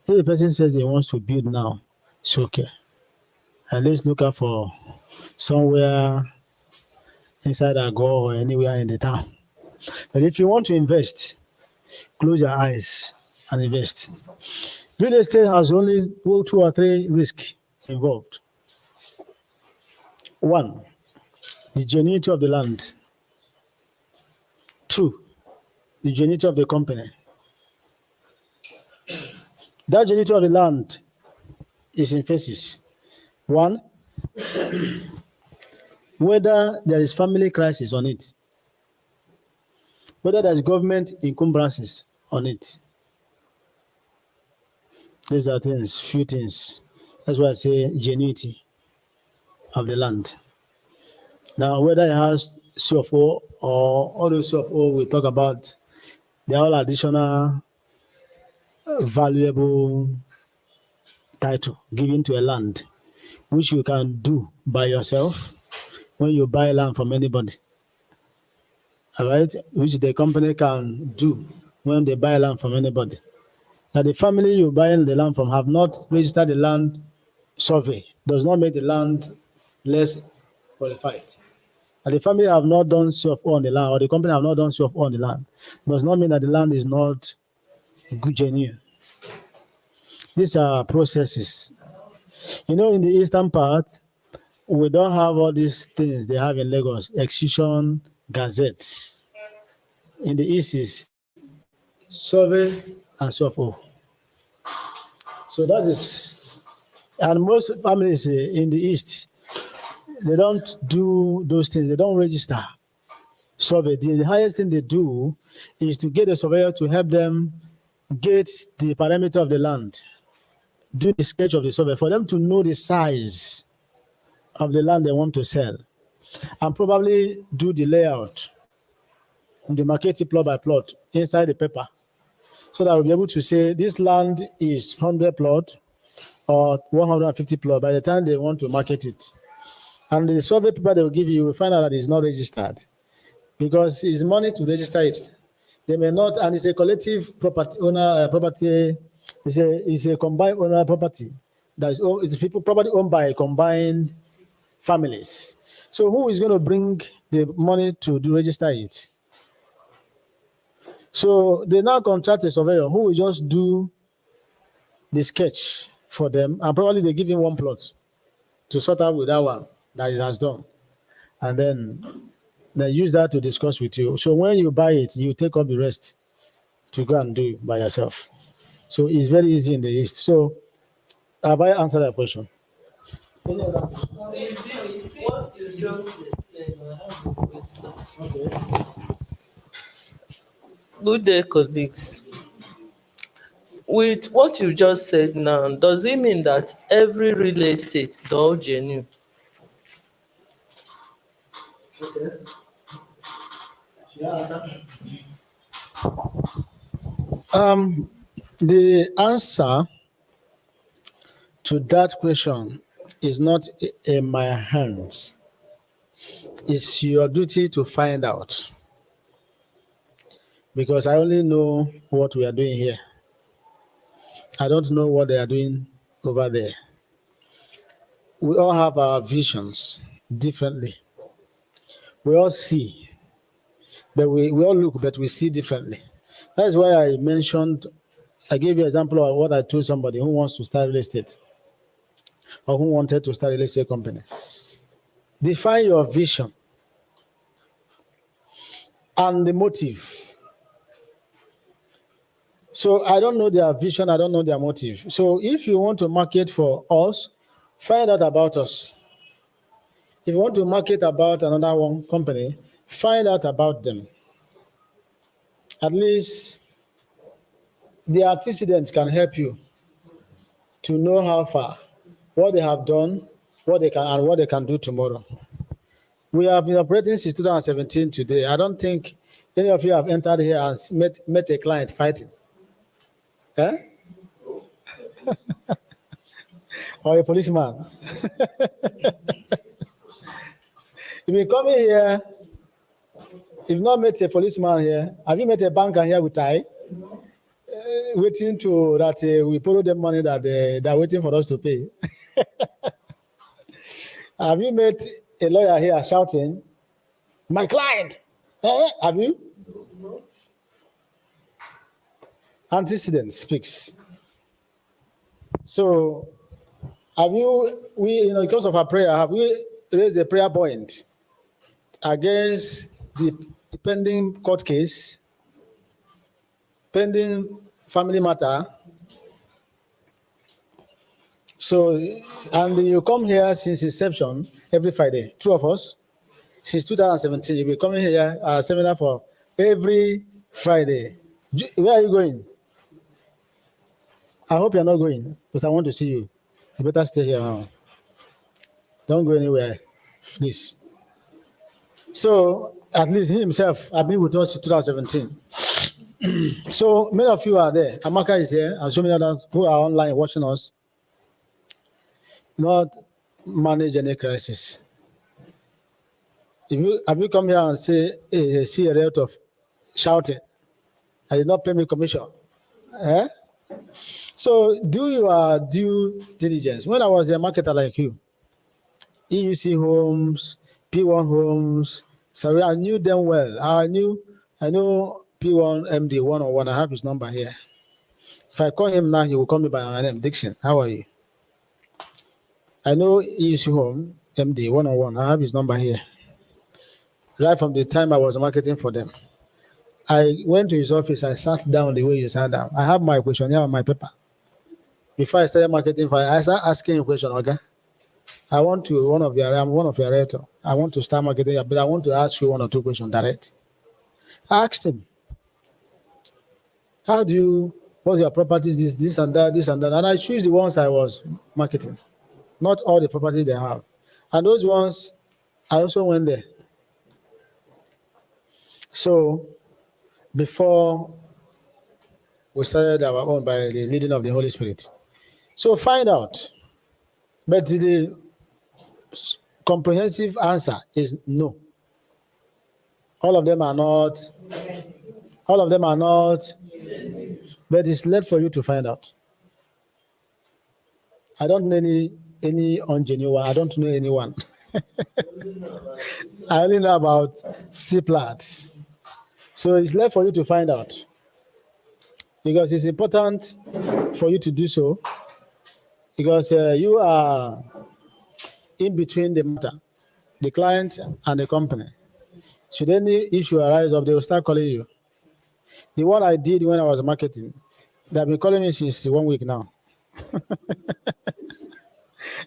S2: If the person says he wants to build now, it's okay. And let's look out for somewhere inside Agor or anywhere in the town. But if you want to invest, close your eyes and invest. Real estate has only 2 or 3 risks involved. 1, the genuinity of the land. 2, the genuinity of the company. That genuinity of the land is in phases. 1, whether there is family crisis on it, whether there is government encumbrances on it. These are things, few things. That's why I say genuinity of the land. Now, whether it has CFO or all those CFO we talk about, they're all additional valuable title given to a land, which you can do by yourself when you buy land from anybody. All right, which the company can do when they buy land from anybody. Now, the family you buying the land from have not registered the land survey, does not make the land less qualified. And the family have not done CFO on the land, or the company have not done CFO on the land, does not mean that the land is not good, genuine. These are processes. You know, in the eastern part, we don't have all these things they have in Lagos, Excision, Gazette. In the east is survey and CFO. So that is, and most families in the east, they don't do those things. They don't register survey. The highest thing they do is to get a surveyor to help them get the parameter of the land, do the sketch of the survey for them to know the size of the land they want to sell, and probably do the layout, the market plot by plot inside the paper, so that we'll be able to say this land is 100 plot or 150 plot by the time they want to market it. And the survey paper they will give you will find out that it's not registered because it's money to register it. They may not, and it's a collective property owner property. It's a combined owner property. It's people property owned by combined families. So who is going to bring the money to register it? So they now contract a surveyor who will just do the sketch for them, and probably they give him one plot to sort out with that one that he has done. And then they use that to discuss with you. So when you buy it, you take up the rest to go and do it by yourself. So it's very easy in the East. So have I answered that question?
S3: What you just explained, I have a question.
S2: Okay.
S3: Good day, colleagues.
S6: with what you just said now, does it mean that every real estate door genuine?
S2: The answer to that question is not in my hands. It's your duty to find out. Because I only know what we are doing here. I don't know what they are doing over there. We all have our visions differently. We all see, but we all look, but we see differently. That's why I gave you an example of what I told somebody who wants to start real estate or who wanted to start a real estate company. Define your vision and the motive. So I don't know their vision, I don't know their motive. So if you want to market for us, find out about us. If you want to market about another one company, find out about them. At least the antecedent can help you to know how far, what they have done, what they can do tomorrow. We have been operating since 2017 today. I don't think any of you have entered here and met a client fighting. Eh? Or a policeman. You've been coming here, you've not met a policeman here. Have you met a banker here with tie? Waiting to that we borrow them money that they're waiting for us to pay. Have you met a lawyer here shouting, "My client"? Have you? Antecedent speaks. So, because of our prayer, have we raised a prayer point against the pending court case, pending family matter? So, and you come here since inception every Friday, two of us, since 2017. You'll be coming here at a seminar for every Friday. Where are you going? I hope you're not going, because I want to see you. You better stay here now. Don't go anywhere, please. So, at least he himself, I've been with us in 2017. So, many of you are there. Amaka is here, and so many others who are online watching us. Not manage any crisis. Have you come here and see a rate of shouting? I did not pay me commission. Eh? So do your due diligence. When I was a marketer like you, EUC Homes, P1 Homes, sorry, I knew them well. I know P1 MD 101. I have his number here. If I call him now, he will call me by my name, Dixon. How are you? I know EUC Home MD 101. I have his number here. Right from the time I was marketing for them. I went to his office. I sat down the way you sat down. I have my questionnaire on my paper. Before I started marketing for, I started asking a question. Okay, I'm one of your realtor. I want to start marketing, but I want to ask you one or two questions direct. I asked him, what's your properties, this and that, and I choose the ones I was marketing, not all the properties they have, and those ones I also went there. So before we started our own by the leading of the Holy Spirit. So find out. But the comprehensive answer is no. All of them are not. But it's left for you to find out. I don't know any ungenuine. I don't know anyone. I only know about C-plats. So it's left for you to find out. Because it's important for you to do so. Because you are in between the matter, the client and the company. Should any issue arise up, they will start calling you. The one I did when I was marketing, they've been calling me since 1 week now.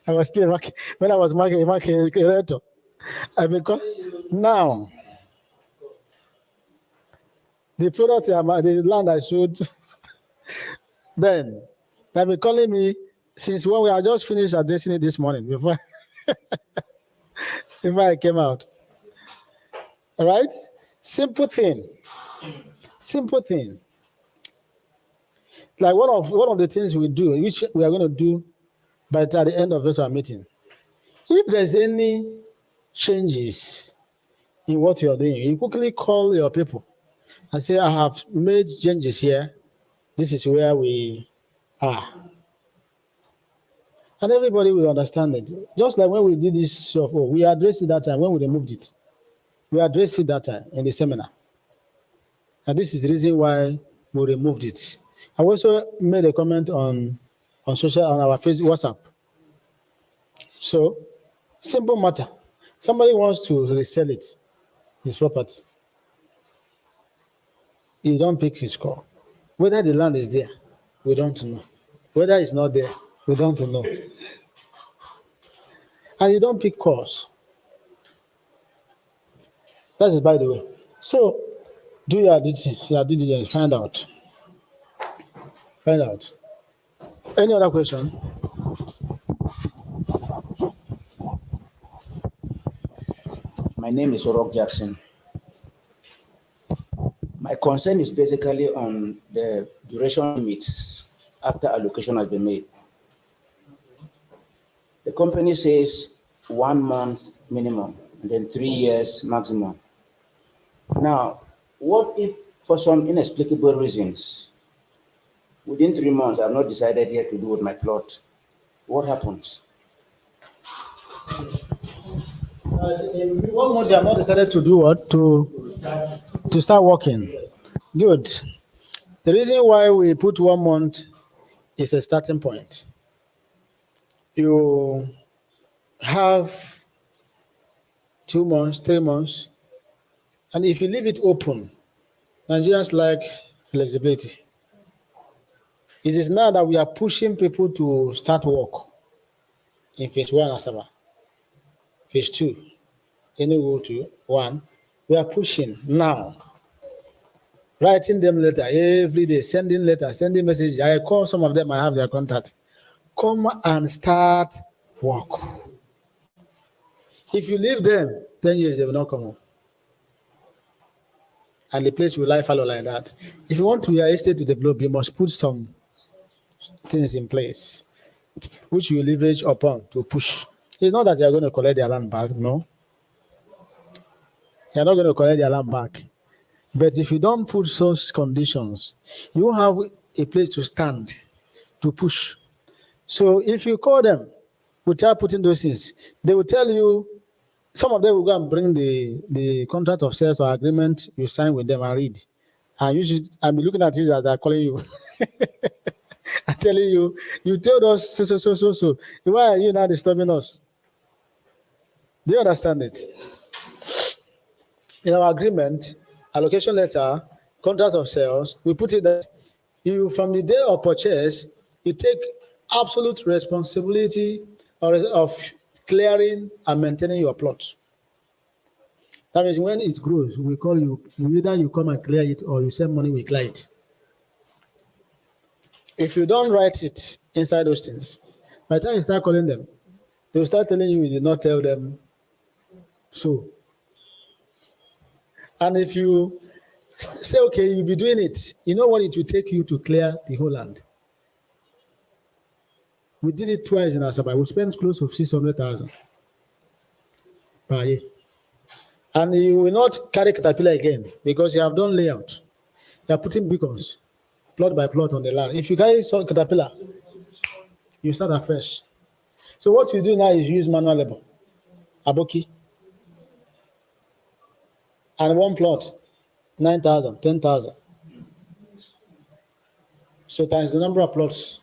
S2: I was still marketing when I was marketing rental. I've been calling now. The product, the land I showed, Then they've been calling me since when we are just finished addressing it this morning before I came out. All right? Simple thing. Simple thing. Like one of the things we do, which we are going to do by at the end of this our meeting. If there's any changes in what you are doing, you quickly call your people and say, I have made changes here. This is where we are. And everybody will understand it. Just like when we did this stuff, we addressed it that time when we removed it. We addressed it that time in the seminar. And this is the reason why we removed it. I also made a comment on our Facebook, WhatsApp. So, simple matter. Somebody wants to resell it, his property. You don't pick his call. Whether the land is there, we don't know. Whether it's not there, we don't know. And you don't pick calls. That is by the way. So, do your diligence, find out. Find out. Any other question?
S7: My name is Orok Jackson. My concern is basically on the duration limits after allocation has been made. The company says 1 month minimum and then 3 years maximum. Now, what if for some inexplicable reasons, within 3 months, I've not decided yet to do with my plot? What happens?
S2: In 1 month, you have not decided to do what? To start working. Good. The reason why we put 1 month is a starting point. You have 2 months, 3 months, and if you leave it open, Nigerians like flexibility. It is now that we are pushing people to start work in phase 1 Asaba, phase 2, Enugu to 1. We are pushing now, writing them letter every day, sending letters, sending messages. I call some of them, I have their contact. Come and start work. If you leave them 10 years, they will not come home. And the place will lie fallow like that. If you want your estate to develop, you must put some things in place which you leverage upon to push. It's not that you're going to collect their land back, no. You're not going to collect their land back. But if you don't put those conditions, you won't have a place to stand, to push. So if you call them without putting those things, they will tell you, some of them will go and bring the contract of sales or agreement you sign with them and read. And you should, I'll be looking at it as they're calling you. I'm telling you, you told us so. Why are you now disturbing us? Do you understand it? In our agreement, allocation letter, contract of sales, we put it that you, from the day of purchase, you take absolute responsibility of clearing and maintaining your plot. That means when it grows, we call you, either you come and clear it or you send money, we clear it. If you don't write it inside those things, by the time you start calling them, they will start telling you did not tell them so. And if you say, okay, you'll be doing it, you know what it will take you to clear the whole land. We did it twice in Asaba. We spent close to 600,000 per year. And you will not carry caterpillar again because you have done layout. You are putting beacons, plot by plot on the land. If you carry some caterpillar, you start afresh. So what you do now is use manual labor, aboki, and one plot, 9,000, 10,000. So times the number of plots,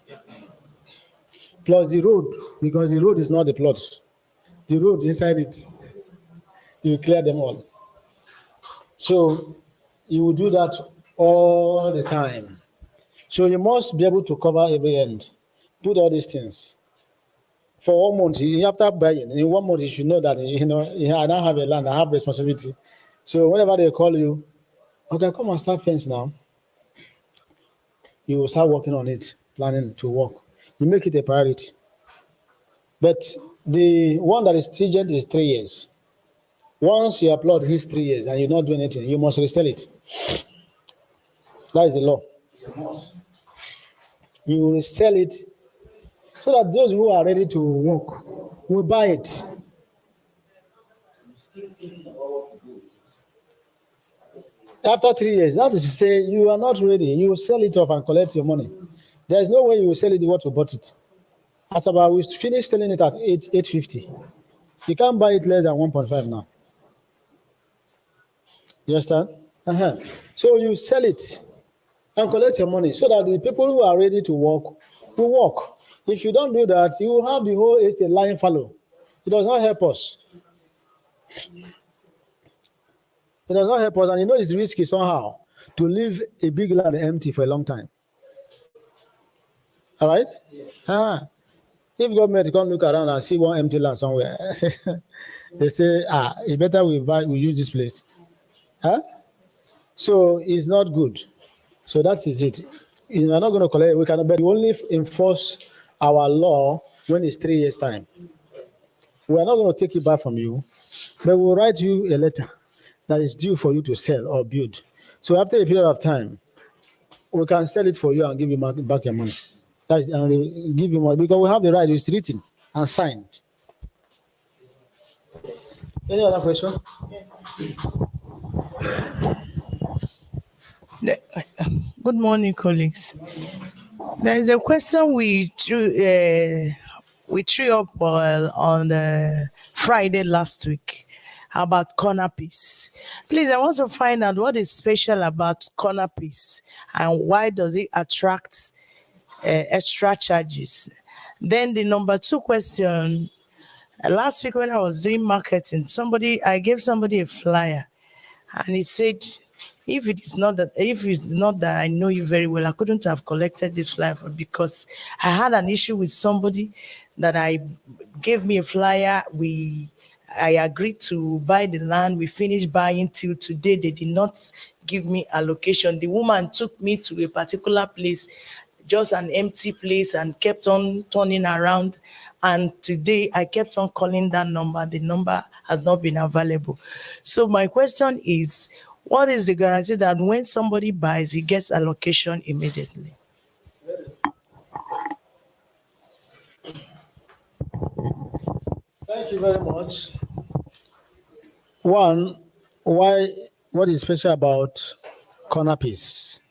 S2: plus the road, because the road is not the plots. The road inside it, you clear them all. So you will do that all the time. So you must be able to cover every end, put all these things. For 1 month, after buying, in 1 month, you should know that, I now have a land, I have responsibility. So whenever they call you, okay, come and start fence now. you will start working on it, planning to work. You make it a priority. But the one that is stringent is 3 years. Once your plot hits 3 years and you're not doing anything, you must resell it. That is the law. You will resell it so that those who are ready to work will buy it. After 3 years, that is to say you are not ready. You will sell it off and collect your money. There is no way you will sell it what you bought it. As about we finished selling it at 850. You can't buy it less than 1.5 now. You understand? So you sell it and collect your money so that the people who are ready to work will work. If you don't do that, you will have the whole estate lying fallow. It does not help us. It does not help us, and you know it's risky somehow to leave a big land empty for a long time. All right? Yes. If government can't look around and see one empty land somewhere, they say, it's better we use this place. So it's not good. So that is it. You are not going to collect, we cannot, but we only enforce our law when it's 3 years' time. We are not going to take it back from you, but we'll write you a letter that is due for you to sell or build. So after a period of time, we can sell it for you and give you back your money. That is, and give you money because we have the right. It's written and signed. Any other question?
S8: Good morning, colleagues. There is a question we threw up on Friday last week about corner piece. Please, I want to find out what is special about corner piece and why does it attract extra charges. Then the number 2 question, last week when I was doing marketing, I gave somebody a flyer and he said, if it's not that I know you very well, I couldn't have collected this flyer because I had an issue with somebody that I gave me a flyer. I agreed to buy the land. We finished buying till today. They did not give me allocation. The woman took me to a particular place, just an empty place, and kept on turning around. And today I kept on calling that number. The number has not been available. So my question is, what is the guarantee that when somebody buys, he gets allocation immediately?
S2: Thank you very much. One, what is special about corner piece?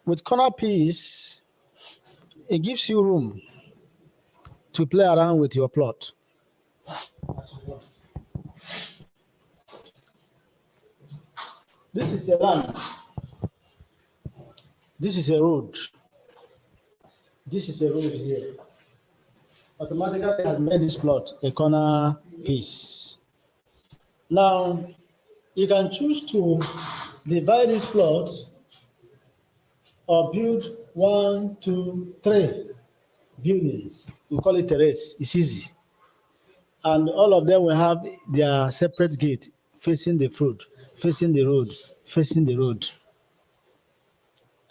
S2: With corner piece, it gives you room to play around with your plot. This is a land. This is a road. This is a road here. Automatically, I have made this plot a corner piece. Now, you can choose to divide this plot or build 1, 2, 3 buildings. We call it terrace. It's easy. And all of them will have their separate gate facing the road, facing the road, facing the road.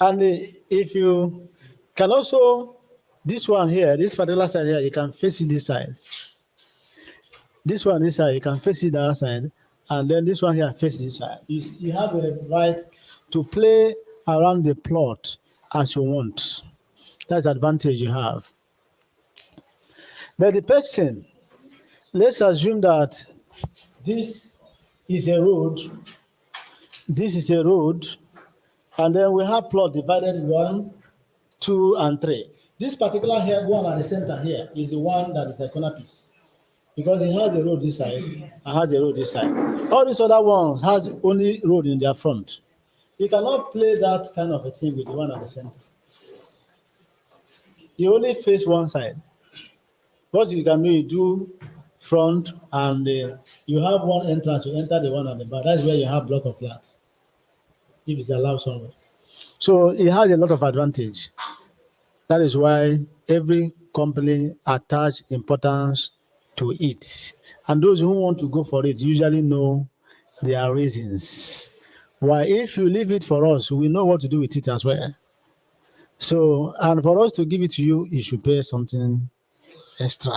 S2: And if you can also, this one here, this particular side here, you can face it this side. This one this side, you can face it the other side. And then this one here, face this side. You have a right to play around the plot as you want. That's the advantage you have. But the person, let's assume that this is a road, this is a road, and then we have plot divided 1, 2, and 3. This particular here, one at the center here, is the one that is a corner piece. Because it has a road this side, and has a road this side. All these other ones has only road in their front. You cannot play that kind of a thing with the one at the center. You only face one side. What you can do, you do front, and you have one entrance, you enter the one at the back. That's where you have block of flats, if it's allowed somewhere. So it has a lot of advantage. That is why every company attach importance to it. And those who want to go for it usually know their reasons Why, if you leave it for us, we know what to do with it as well. So, and for us to give it to you, you should pay something extra.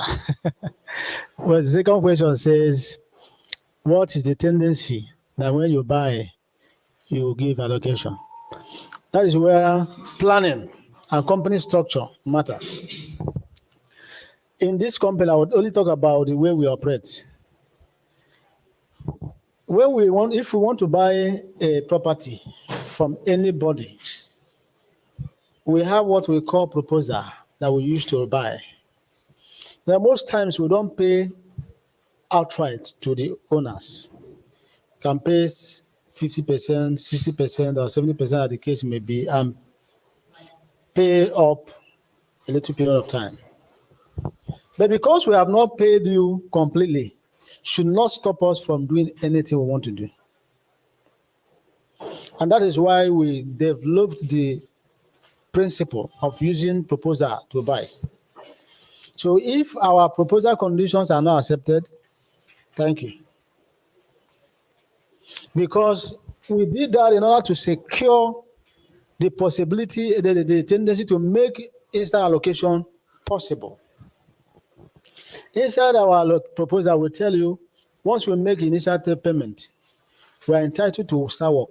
S2: Well, the second question says, what is the tendency that when you buy, you give allocation? That is where planning and company structure matters. In this company, I would only talk about the way we operate. If we want to buy a property from anybody, we have what we call proposal that we use to buy. Now, most times we don't pay outright to the owners. Can pay 50%, 60%, or 70% as the case may be, and pay up a little period of time. But because we have not paid you completely, should not stop us from doing anything we want to do. And that is why we developed the principle of using proposal to buy. So if our proposal conditions are not accepted, thank you. Because we did that in order to secure the possibility, the tendency to make instant allocation possible. Inside our proposal, we tell you, once we make initial payment, we are entitled to start work.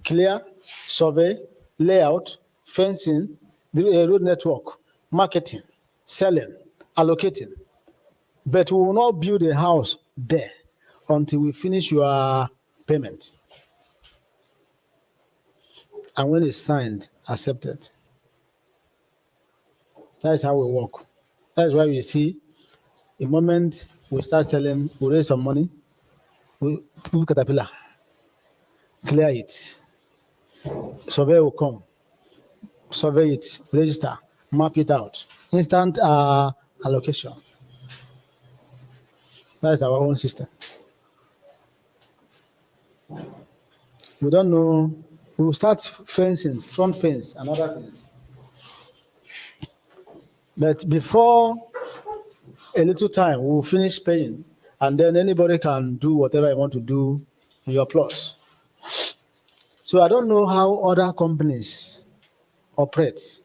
S2: Clear, survey, layout, fencing, the road network, marketing, selling, allocating. But we will not build a house there until we finish your payment. And when it's signed, accepted. That is how we work. That is why we see the moment we start selling, we raise some money, we caterpillar, clear it. Survey will come, survey it, register, map it out. Instant allocation. That is our own system. We don't know. We will start fencing, front fence, and other things. But before a little time, we will finish paying, and then anybody can do whatever you want to do in your plus. So I don't know how other companies operate.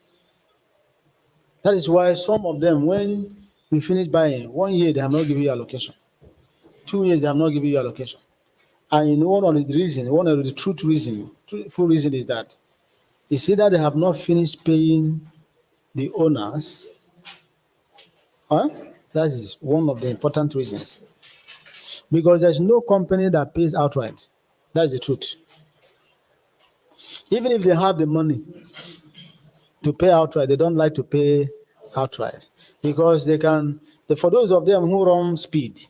S2: That is why some of them, when we finish buying, 1 year they have not given you allocation. 2 years they have not given you allocation. And you know one of the truthful reason is that it's either they have not finished paying the owners. That is one of the important reasons. Because there's no company that pays outright. That's the truth. Even if they have the money to pay outright, they don't like to pay outright. Because they can, for those of them who run speed,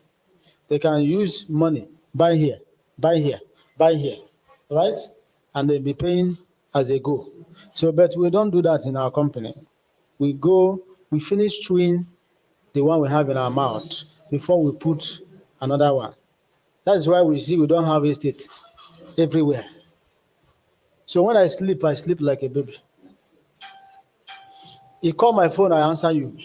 S2: they can use money, buy here, buy here, buy here, right? And they'll be paying as they go. So, but we don't do that in our company. We finish chewing the one we have in our mouth before we put another one. That's why we see we don't have estate everywhere. So when I sleep like a baby. You call my phone, I answer you.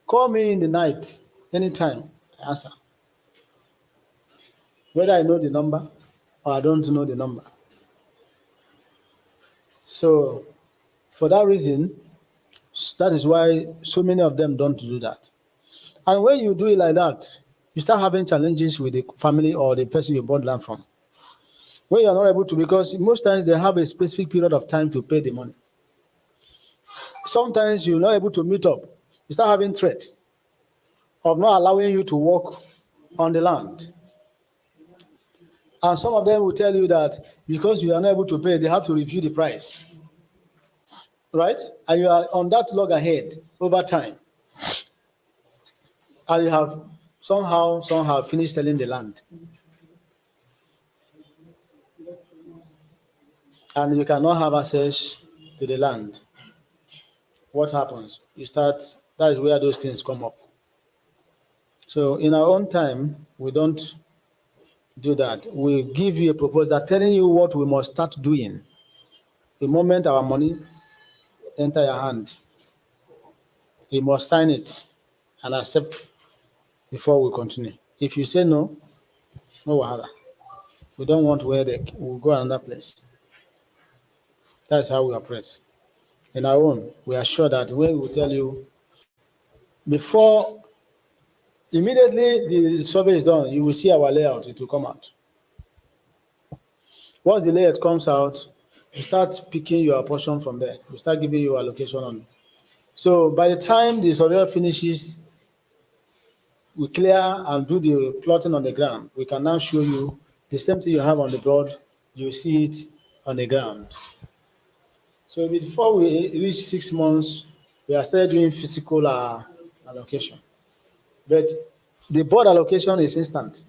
S2: Call me in the night, anytime, I answer. Whether I know the number or I don't know the number. So for that reason, that is why so many of them don't do that. And when you do it like that, you start having challenges with the family or the person you bought land from. When you're not able to, because most times they have a specific period of time to pay the money. Sometimes you're not able to meet up. You start having threats of not allowing you to walk on the land. And some of them will tell you that because you are not able to pay, they have to review the price. Right? And you are on that loggerhead over time. And you have somehow finished selling the land. And you cannot have access to the land. What happens? That is where those things come up. So in our own time, we don't do that. We give you a proposal telling you what we must start doing. The moment our money enter your hand, you must sign it and accept before we continue. If you say no, no wahala. We don't want where they will go another place. That's how we operate. In our own, we are sure that when we tell you before immediately the survey is done, you will see our layout, it will come out. Once the layout comes out, you start picking your portion from there. We start giving you allocation on. So by the time the surveyor finishes, we clear and do the plotting on the ground. We can now show you the same thing you have on the board, you see it on the ground. So before we reach 6 months, we are still doing physical allocation. But the board allocation is instant.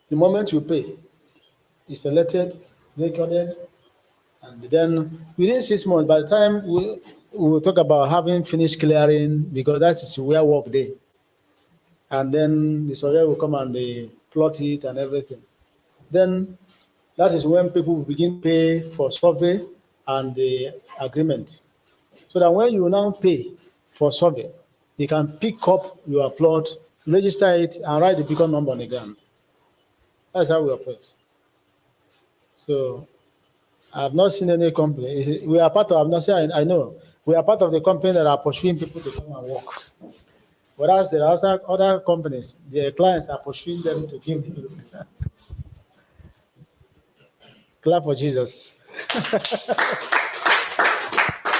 S2: The moment you pay, it's selected, recorded, and then within 6 months, by the time we will talk about having finished clearing, because that is where work day. And then the surveyor will come and they plot it and everything. Then that is when people will begin to pay for survey and the agreement. So that when you now pay for survey, you can pick up your plot, register it, and write the beacon number on the ground. That's how we operate. So I have not seen any company. We are part of, I'm not saying I know, we are part of the company that are pursuing people to come and work. Whereas there are other companies, their clients are pursuing them to give them. Clap for Jesus.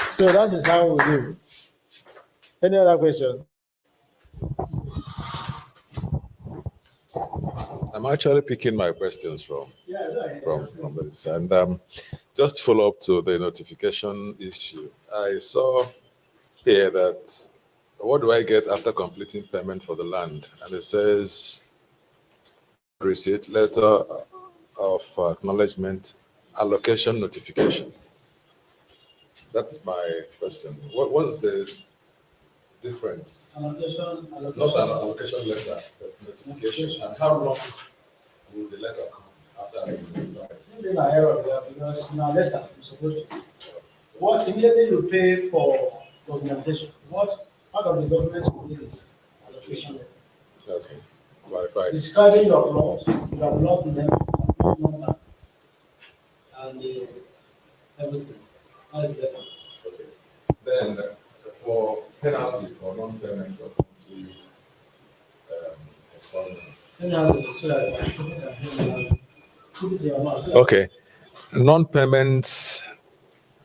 S2: So that is how we do. Any other question?
S4: I'm actually picking my questions from this. And just to follow up to the notification issue, I saw here that what do I get after completing payment for the land? And it says receipt, letter of acknowledgement, allocation notification. That's my question. What's the difference?
S2: Allocation.
S4: Not an allocation letter, but notification. And how long will the letter come after I notify?
S2: Maybe an error there because in our letter you're supposed to. What immediately you pay for documentation? What part of the document you need is allocation letter.
S4: Okay, clarified.
S2: Describing your plot, your plot name, plot number, and everything. That's the letter.
S4: Okay. Then for penalty for non-payment of monthly installments. Okay. Non-payments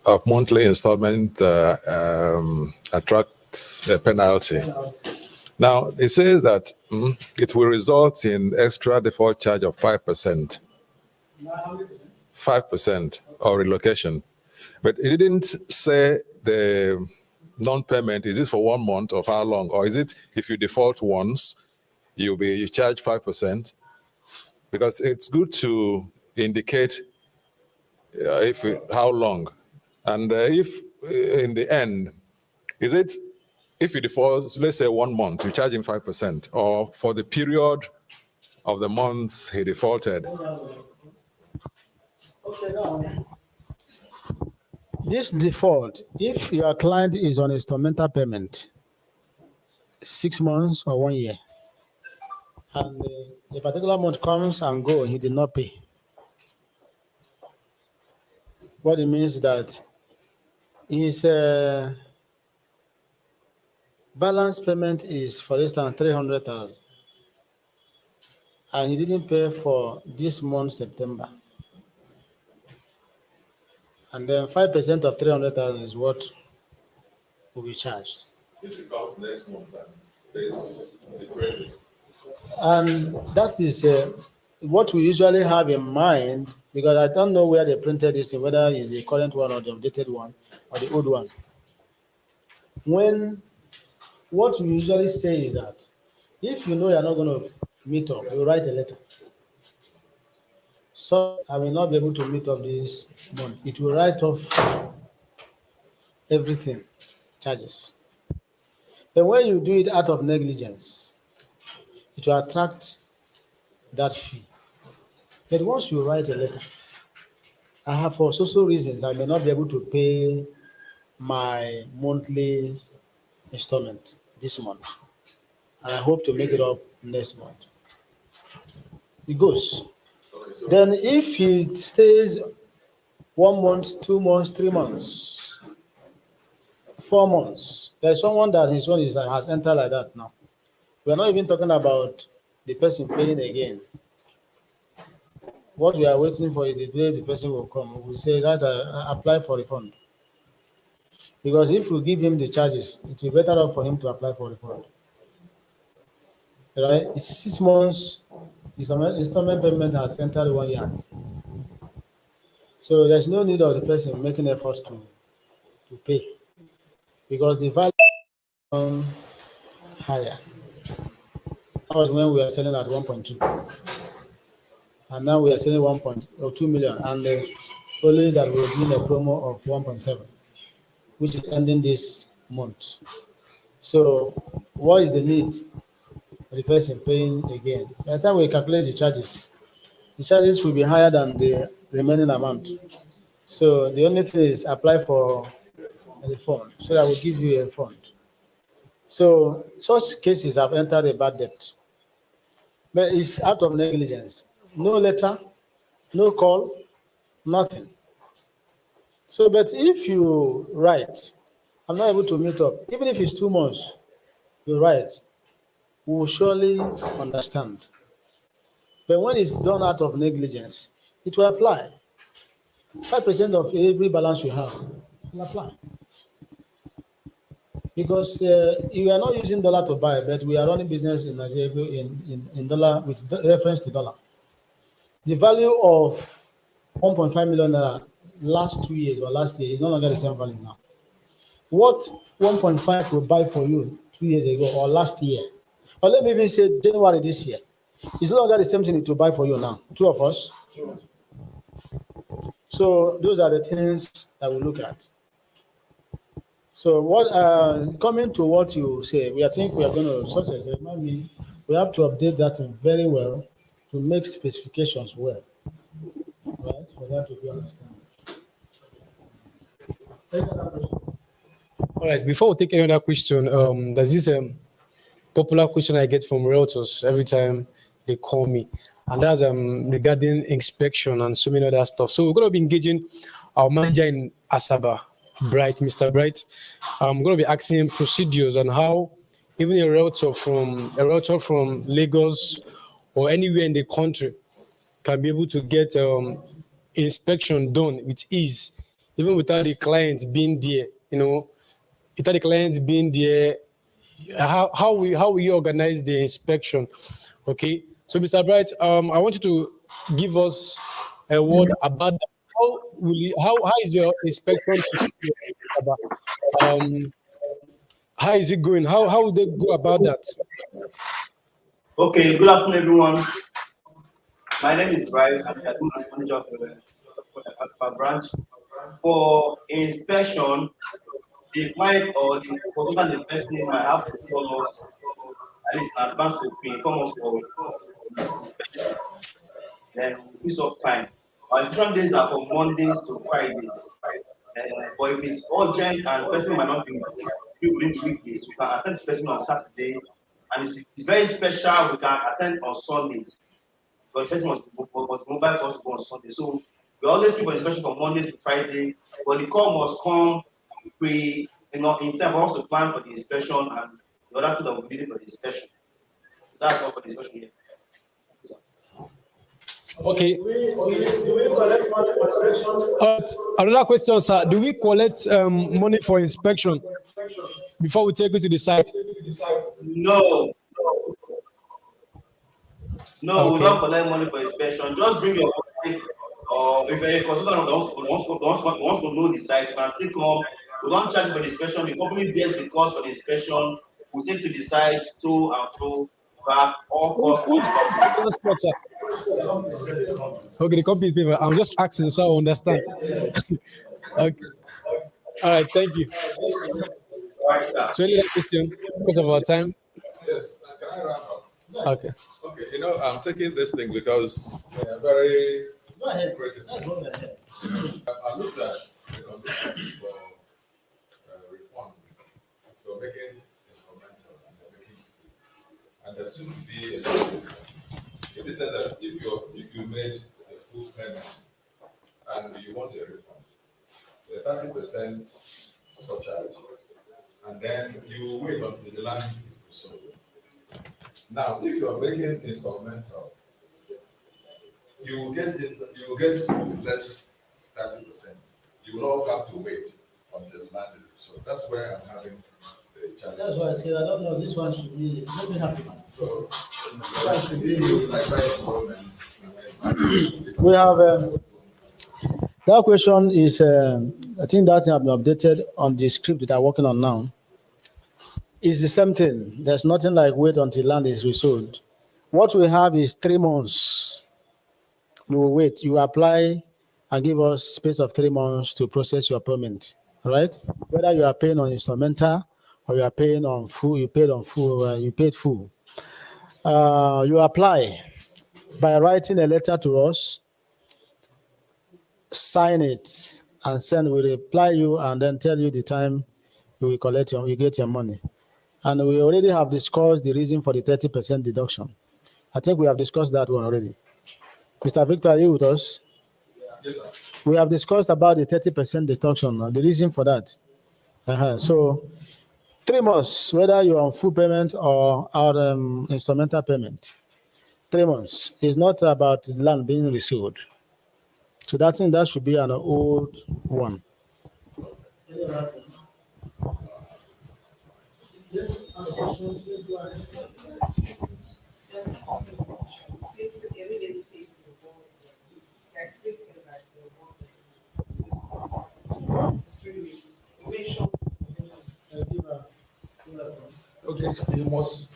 S4: of monthly installment attracts a penalty. Now, it says that it will result in extra default charge of 5%. 5% or relocation. But it didn't say the non-payment, is it for 1 month or how long? Or is it if you default once, you charge 5%? Because it's good to indicate how long. And if in the end, is it if you default, let's say 1 month, you're charging 5%, or for the period of the months he defaulted?
S2: Okay, now, this default, if your client is on instrumental payment, 6 months or 1 year, and a particular month comes and goes, he did not pay. What it means is that his balance payment is, for instance, 300,000, and he didn't pay for this month, September. And then 5% of 300,000 is what will be charged.
S4: If it comes next month and there's the credit.
S2: And that is what we usually have in mind, because I don't know where they printed this, whether it's the current one or the updated one or the old one. What we usually say is that if you know you're not going to meet up, you write a letter. So I will not be able to meet up this month. It will write off everything, charges. But when you do it out of negligence, it will attract that fee. But once you write a letter, I have for social reasons, I may not be able to pay my monthly installment this month. And I hope to make it up next month. It goes. Then if he stays 1 month, 2 months, 3 months, 4 months, there's someone that his own has entered like that now. We are not even talking about the person paying again. What we are waiting for is the day the person will come. We say that apply for refund. Because if we give him the charges, it will be better off for him to apply for refund. Right? It's 6 months, his installment payment has entered 1 year. So there's no need of the person making efforts to pay because the value is higher. That was when we were selling at 1.2. And now we are selling 1.2 million. And only that we're doing a promo of 1.7, which is ending this month. So what is the need for the person paying again? By the time we calculate the charges will be higher than the remaining amount. So the only thing is apply for a refund so that we'll give you a refund. So such cases have entered a bad debt. But it's out of negligence. No letter, no call, nothing. So, but if you write, I'm not able to meet up, even if it's 2 months, you write, we will surely understand. But when it's done out of negligence, it will apply. 5% of every balance you have will apply. Because you are not using dollar to buy, but we are running business in Nigeria in dollar with reference to dollar. The value of 1.5 million naira last 2 years or last year is no longer the same value now. What 1.5 will buy for you 2 years ago or last year, or let me even say January this year, it's no longer the same thing to buy for you now. Two of us. So those are the things that we look at. So what coming to what you say, we are going to success. We have to update that very well to make specifications well, right? For that to be understood.
S1: All right. Before we take another question, there's this popular question I get from realtors every time they call me, and that's regarding inspection and so many other stuff. So we're going to be engaging our manager in Asaba, Bright, Mr. Bright. I'm going to be asking him procedures and how even a realtor from Lagos or anywhere in the country can be able to get inspection done with ease, even without the client being there. Without the clients being there, how we organize the inspection. Okay, so Mr. Bright, I want you to give us a word about that. How is your inspection procedure? How is it going? How would they go about that?
S9: Okay, good afternoon, everyone. My name is Bryce. I'm the admin manager of the Aspa branch. For inspection, the client or the consultant investing might have to call us at least in advance to inform us of the inspection. Then we fix up time. Our inspection days are from Mondays to Fridays. But if it's urgent and the person might not be within the weekdays, we can attend the person on Saturday. And it's very special, we can attend on Sundays. But the person must be mobile for us to go on Sunday. So we always keep an inspection from Monday to Friday, but the call must come in time for us to plan for the inspection and the other thing that we'll be needing for the inspection. So that's all for the inspection here.
S1: Okay.
S2: Do we collect money for inspection?
S1: Another question, sir. Do we collect money for inspection before we take it to the site?
S9: No. No, we
S1: Okay.
S9: don't collect money for inspection. Just bring your client, or if a consultant wants to know the site, you can still come. We don't charge for the inspection. The company bears the cost for the inspection. We take to the site, to and fro, back, all costs.
S1: Which transport, sir? Okay, the company is paying. I'm just asking so I understand. Okay. All right, thank you.
S9: Right, sir.
S1: So any other question because of our time?
S4: Yes, can I wrap up?
S1: Okay.
S4: Okay, I'm taking this thing because they are very critical. I looked at, this for reform. So making instrumental and they're making free. And there seems to be a difference. In the sense that if you made full payment and you want a refund, the 30% surcharge, and then you wait until the land is resold. Now, if you are making installmental, you will get less 30%. You will not have to wait until the land is resold. That's where I'm having the challenge.
S2: That's why I said I don't know. This one should be. Let me have it.
S4: So,
S2: Should be.
S4: like by installments.
S2: We have that question is. I think that have been updated on the script that I'm working on now. It's the same thing. There's nothing like wait until land is resold. What we have is 3 months. You will wait. You apply and give us space of 3 months to process your payment. Right? Whether you are paying on instrumental or you are paying on full, you paid on full. You paid full. You apply by writing a letter to us, sign it, and send. We reply you and then tell you the time you will collect you get your money. And we already have discussed the reason for the 30% deduction. I think we have discussed that one already. Mr. Victor, are you with us?
S4: Yes, sir.
S2: We have discussed about the 30% deduction, the reason for that. So 3 months, whether you're on full payment or instrumental payment, 3 months is not about the land being resold. So that should be an old one.
S4: Okay, you must.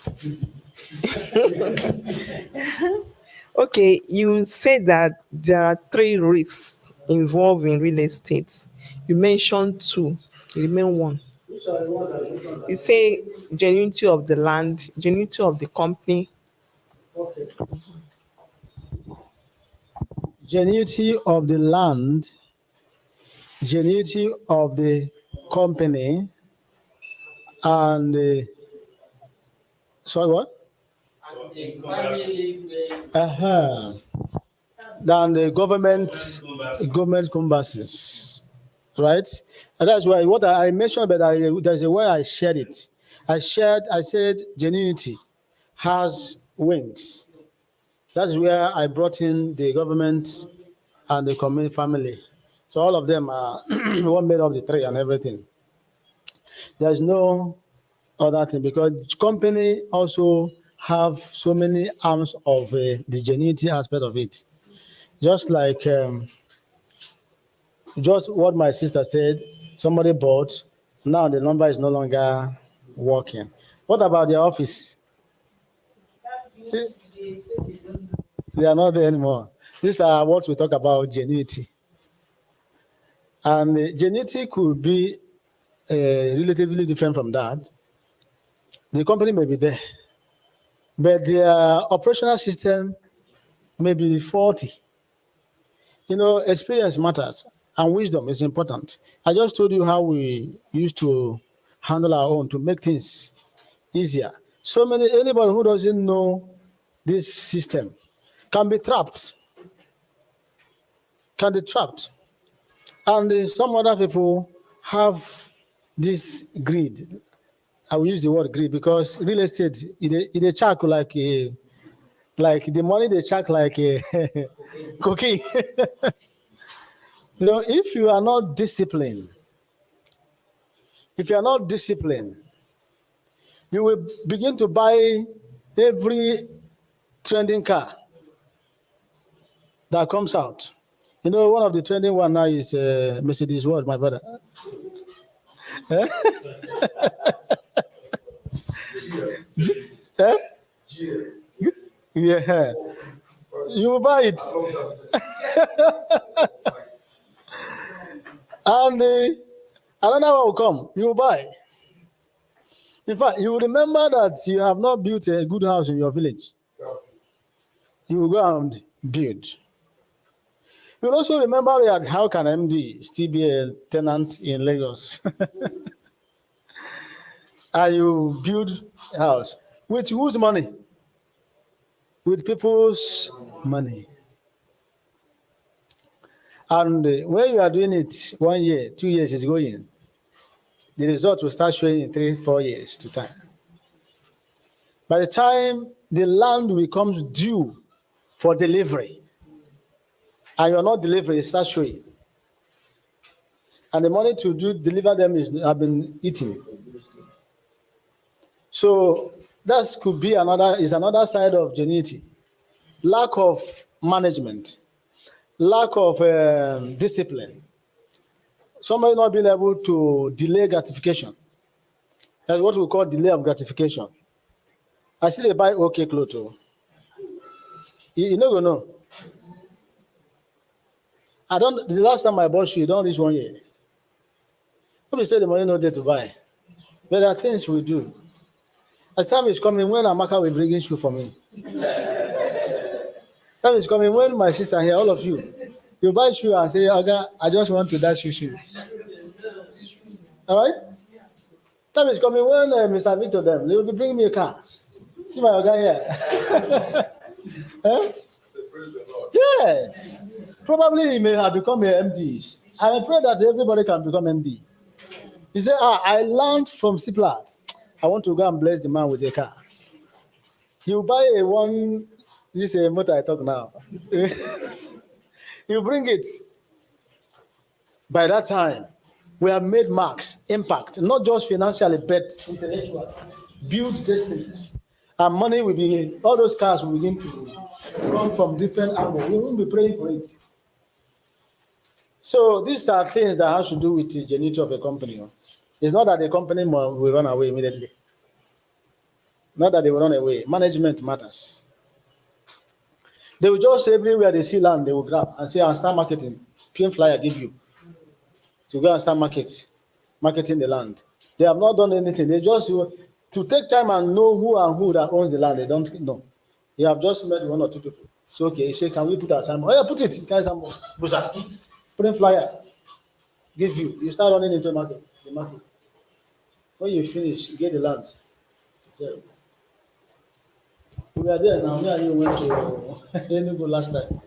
S3: Okay, you said that there are 3 risks involved in real estate. You mentioned 2. You remain 1. You say genuinity of the land, genuinity of the company.
S2: Okay. Genuinity of the land, genuinity of the company, and sorry, what? Than the government conversations, right? And that's why what I mentioned, but there's a way I shared it. I said genuinity has wings. That's where I brought in the government and the community family. So all of them are what made up the 3 and everything. There's no other thing because company also have so many arms of the genuinity aspect of it. Just like just what my sister said, somebody bought, now the number is no longer working. What about their office? They are not there anymore. These are what we talk about genuinity. And genuinity could be relatively different from that. The company may be there, but their operational system may be faulty. Experience matters and wisdom is important. I just told you how we used to handle our own to make things easier. Anybody who doesn't know this system can be trapped. And some other people have this greed. I will use the word greed because real estate, it check like the money they check like cocaine. If you are not disciplined, you will begin to buy every trending car that comes out. One of the trending one now is Mercedes. What, my brother? Yeah, you will buy it. And another one will come, you will buy. In fact, you will remember that you have not built a good house in your village. You will go and build. You will also remember that how can MD still be a tenant in Lagos? And you build a house. With whose money? With people's money. And when you are doing it 1 year, 2 years is going, the result will start showing in 3, 4 years to time. By the time the land becomes due for delivery, and you're not delivering, it starts showing. And the money to deliver them have been eaten. So that could be another side of genuity. Lack of management, lack of discipline, somebody not being able to delay gratification. That's what we call delay of gratification. I see they buy okay clothes. You know, go know. The last time I bought shoe, you don't reach 1 year. Nobody say the money no there to buy. But there are things we do. As time is coming, when Amaka will bring in shoe for me. Time is coming when my sister here, all of you, you buy shoe and say, Oga, I just want to that shoe. All right? Time is coming when Mr. Victor them, they will be bringing me a car. See my Oga here. Huh? Yes. Probably he may have become a MD. I pray that everybody can become MD. You say, I learned from C-Plat. I want to go and bless the man with a car. You buy this is a motor I talk now. You bring it. By that time, we have made marks, impact, not just financially, but intellectually. Build destinies. And money will begin, all those cars will begin to come from different angles. We won't be praying for it. So these are things that have to do with the genuity of a company. It's not that the company will run away immediately. Not that they will run away. Management matters. They will just everywhere they see land, they will grab and say, I'll start marketing. Pin flyer give you to go and start marketing the land. They have not done anything. They just to take time and know who that owns the land. They don't know. You have just met 1 or 2 people. So okay, you say, can we put our sign? Oh yeah, put it. Can some put flyer. Give you. You start running into the market. When you finish, you get the land. So, we are there now. Me and you went to Enugu last time.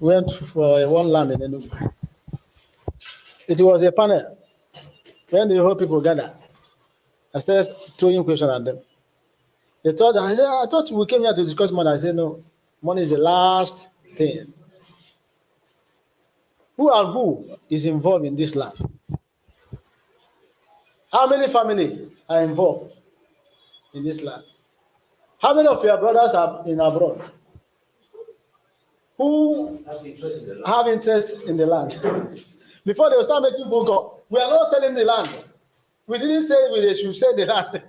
S2: We went for one land in Enugu. It was a panel. When the whole people gathered, I started throwing questions at them. They thought, I thought we came here to discuss money. I said, no, money is the last thing. Who is involved in this land? How many families are involved in this land? How many of your brothers are in abroad? Who have interest in the land? Before they will start making phone call, we are not selling the land. We didn't say they should sell the land.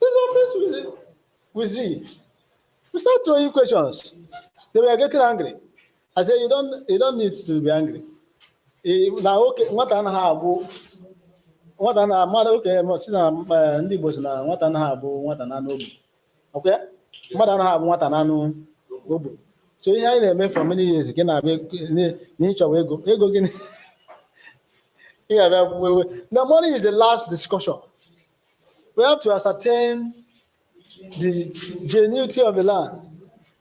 S2: These are things we see. We start throwing questions. They were getting angry. I said, you don't need to be angry. Now, okay, what I have. Nwata na mmadụ oke si na ndị Igbo si na nwata anaghị abụ nwata na anụ ogbu. Okay? Mmadụ anaghị abụ nwata na anụ ogbu. So ihe anyị na-eme for many years ka na-abịa n'ịchọwa ego gịnị? The money is the last discussion. We have to ascertain the genuity of the land.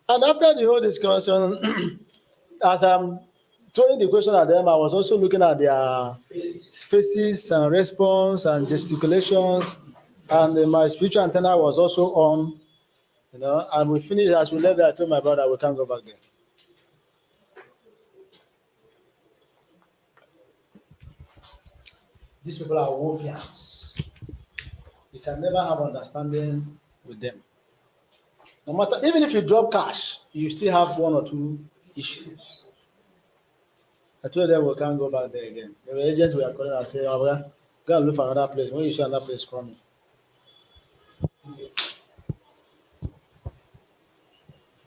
S2: And after the whole discussion, as I'm throwing the question at them, I was also looking at their faces and response and gesticulations, and my spiritual antenna was also on, and we finished. As we left there, I told my brother we can't go back there. These people are wolfians. You can never have understanding with them. No matter, even if you drop cash, you still have 1 or 2 issues. I told them we can't go back there again. The agents were calling and saying, oh, go and look for another place. When you see another place, call me.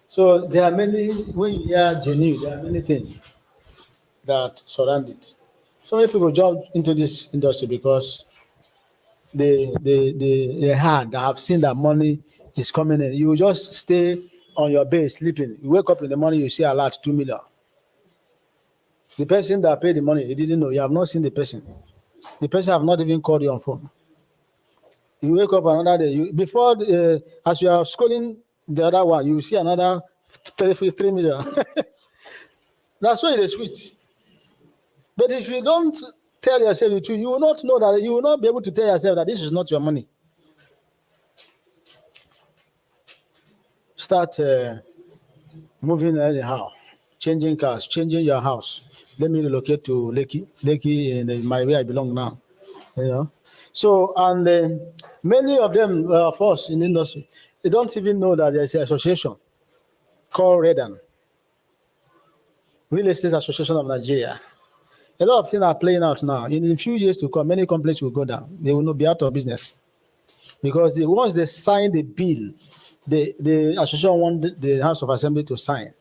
S2: So there are many, when you hear genuine, there are many things that surround it. So many people jump into this industry because they have seen that money is coming in. You just stay on your base sleeping. You wake up in the morning, you see a lot, 2 million. The person that paid the money, he didn't know. You have not seen the person. The person have not even called you on phone. You wake up another day. As you are scrolling the other one, you see another 3 million. That's why it is sweet. But if you don't tell yourself the truth, you will not know that, you will not be able to tell yourself that this is not your money. Start moving anyhow, changing cars, changing your house. Let me relocate to Lekki in my where I belong now. You know. So, and many of them, of us in the industry, they don't even know that there's an association called REDAN, Real Estate Association of Nigeria. A lot of things are playing out now. In a few years to come, many companies will go down. They will not be out of business. Because once they sign the bill, the association want the House of Assembly to sign,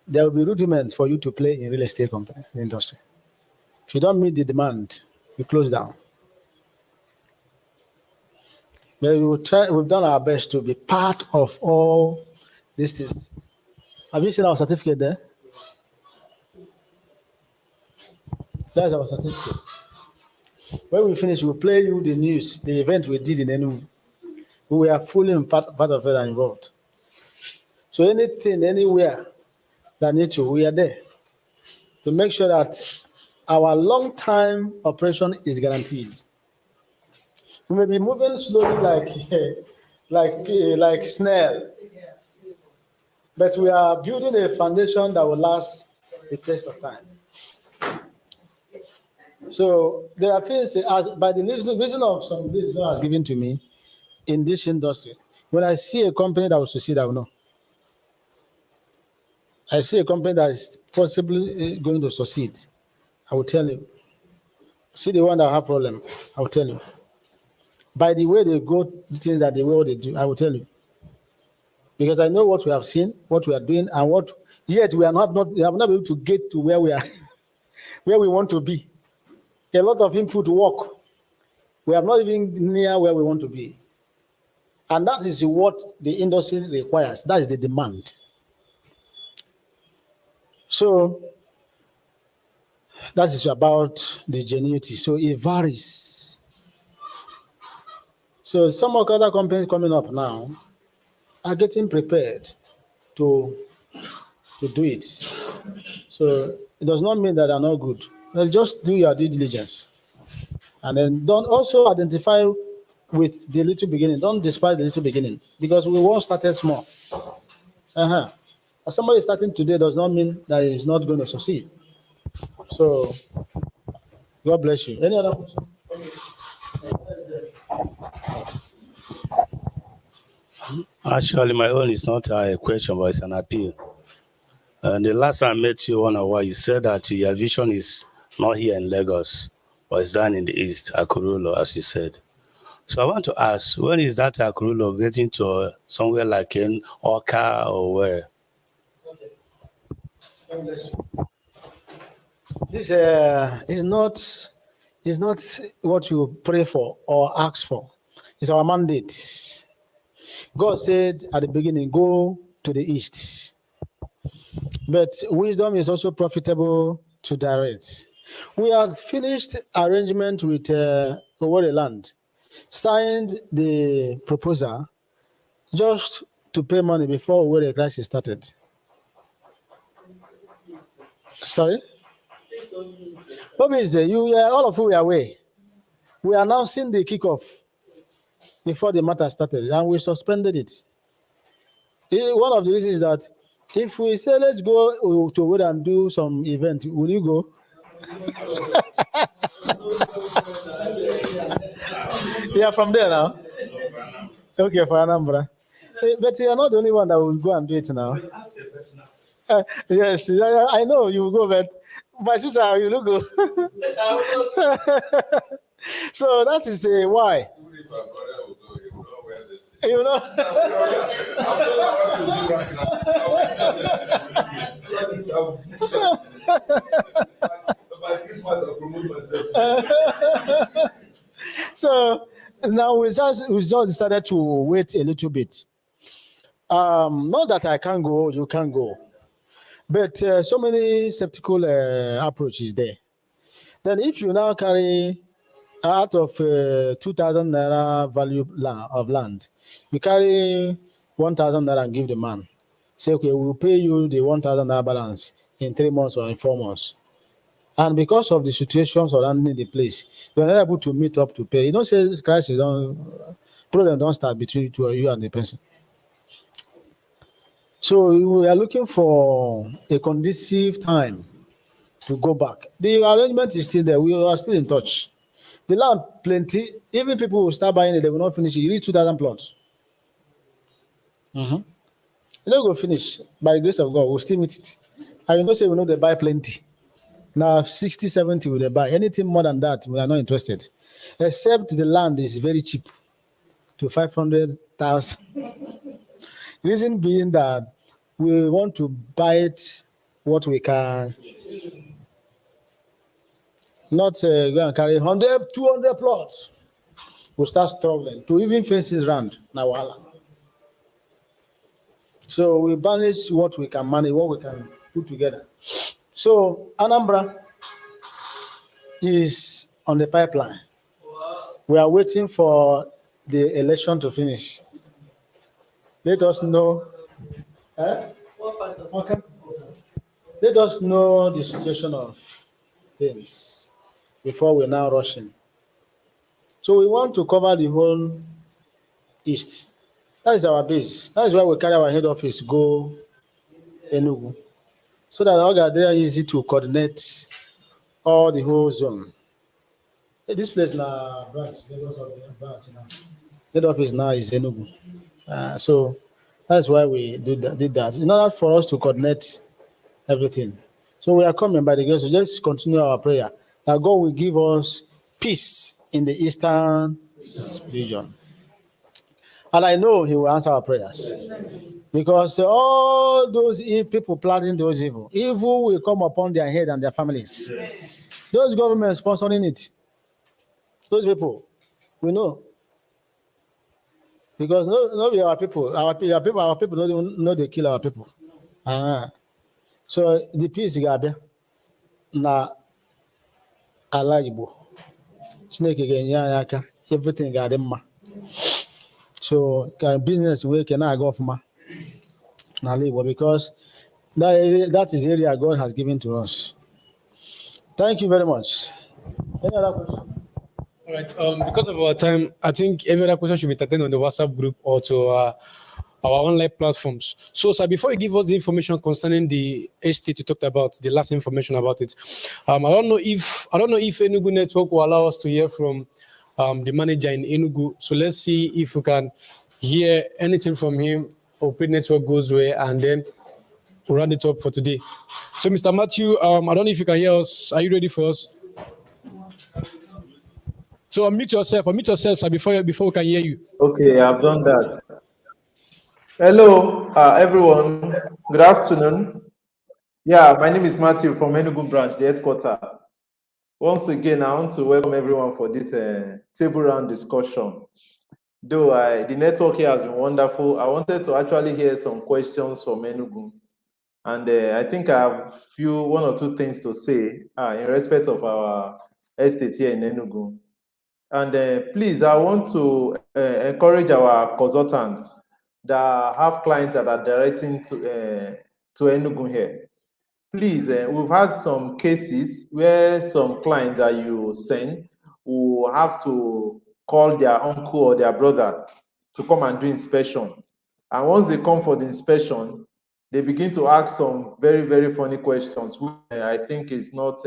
S2: there will be rudiments for you to play in real estate company industry. If you don't meet the demand, you close down. But we will try, we've done our best to be part of all these things. Have you seen our certificate there? That's our certificate. When we finish, we'll play you the news, the event we did in Enugu. We were fully part of it and involved. So anything, anywhere that need to, we are there to make sure that our long-time operation is guaranteed. We may be moving slowly like snail, but we are building a foundation that will last the test of time. So there are things, as by the reason of some this God has given to me in this industry. When I see a company that will succeed, I will know. I see a company that is possibly going to succeed, I will tell you. See the one that have problem, I will tell you. By the way they go, the things that they will they do, I will tell you. Because I know what we have seen, what we are doing, and what yet we have not been able to get to where we are, where we want to be. A lot of input work. We are not even near where we want to be. And that is what the industry requires. That is the demand. So that is about the genuinity. So it varies. So some of the other companies coming up now are getting prepared to do it. So it does not mean that they're not good. Well, just do your due diligence. And then don't also identify with the little beginning. Don't despise the little beginning, because we once started small. If somebody starting today does not mean that he's not going to succeed. So God bless you. Any other question?
S5: Actually, my own is not a question, but it's an appeal. And the last time I met you on a while, you said that your vision is not here in Lagos, but it's down in the east, Akurulo, as you said. So I want to ask, when is that Akurulo getting to somewhere like in Oka or where?
S2: This is not what you pray for or ask for. It's our mandate. God said at the beginning, go to the east. But wisdom is also profitable to direct. We have finished arrangement with Owerri Land, signed the proposal just to pay money before Owerri crisis started. Sorry? What means all of you were away. We are announcing the kickoff before the matter started, and we suspended it. One of the reasons is that if we say let's go to Owerri and do some event, will you go? You are from there now? Okay, for Anambra. But you are not the only one that will go and do it now. Yes, I know you will go, but my sister, you will go. So that is why. You know. So now we just decided to wait a little bit. Not that I can't go, you can't go, but so many skeptical approaches there. Then if you now carry out of 2,000 naira value of land, you carry 1,000 naira and give the man. say, okay, we'll pay you the 1,000 balance in 3 months or in 4 months. And because of the situation surrounding the place, you are not able to meet up to pay. You don't say crisis, problem don't start between you and the person. So we are looking for a conducive time to go back. The arrangement is still there. We are still in touch. The land plenty. Even people will start buying it, they will not finish it. You reach 2,000 plots. You don't go finish. By the grace of God, we'll still meet it. And you know, say we know they buy plenty. Now 60, 70 will they buy. Anything more than that, we are not interested. Except the land is very cheap to 500,000. Reason being that we want to buy it what we can, not go and carry 100, 200 plots. We'll start struggling to even fence it round. Now, so we manage what we can manage, what we can put together. So Anambra is on the pipeline. We are waiting for the election to finish. Let us know. Okay. Let us know the situation of things before we now rush in. So we want to cover the whole East. That is our base. That is why we carry our head office go Enugu. So that all are there easy to coordinate all the whole zone. This place now branch, Lagos of the branch now. Head office now is Enugu. So that's why we did that. In order for us to coordinate everything. So we are coming by the grace. So just continue our prayer that God will give us peace in the eastern region. And I know He will answer our prayers. Because all those people planting those evil will come upon their head and their families. Those governments sponsoring it, those people, we know. Because no, our people don't know they kill our people. So the peace Gabia na ala Igbo. Chineke ga-enye anyị aka, everything ga-adị mma. So business we can go ọfụma n'ala Igbo because that is the area God has given to us. Thank you very much. Any other question?
S1: All right. Because of our time, I think every other question should be entertained on the WhatsApp group or to our online platforms. So, sir, before you give us the information concerning the estate you talked about, the last information about it, I don't know if Enugu Network will allow us to hear from the manager in Enugu. So let's see if we can hear anything from him. Open network goes way, and then we'll round it up for today. So, Mr. Matthew, I don't know if you can hear us. Are you ready for us? So unmute yourself, sir, before we can hear you.
S10: Okay, I've done that. Hello, everyone. Good afternoon. Yeah, my name is Matthew from Enugu branch, the headquarters. Once again, I want to welcome everyone for this table round discussion. Though the network here has been wonderful, I wanted to actually hear some questions from Enugu. And I think I have one or two things to say in respect of our estate here in Enugu. And please, I want to encourage our consultants that have clients that are directing to Enugu here. Please, we've had some cases where some clients that you send will have to call their uncle or their brother to come and do inspection. And once they come for the inspection, they begin to ask some very, very funny questions, which I think is not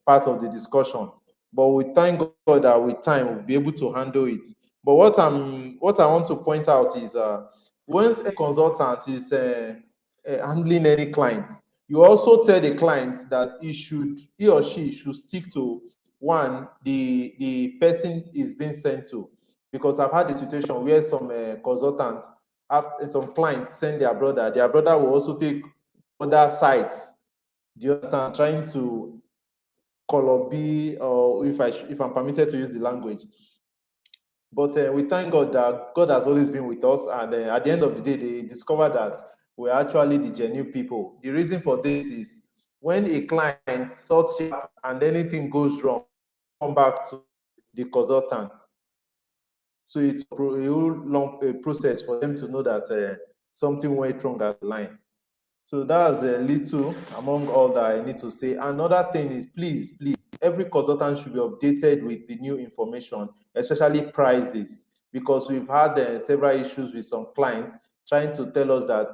S10: part of the discussion. But we thank God that with time we'll be able to handle it. But what I want to point out is once a consultant is handling any client, you also tell the client that he or she should stick to one, the person is being sent to. Because I've had a situation where some consultants have some clients send their brother will also take other sites. Do you understand? Trying to color B, or if I'm permitted to use the language. But we thank God that God has always been with us, and at the end of the day, they discover that we're actually the genuine people. The reason for this is when a client sorts it and anything goes wrong, come back to the consultant. So it's a whole long process for them to know that something went wrong at the line. So that's a little among all that I need to say. Another thing is, please, every consultant should be updated with the new information, especially prices, because we've had several issues with some clients trying to tell us that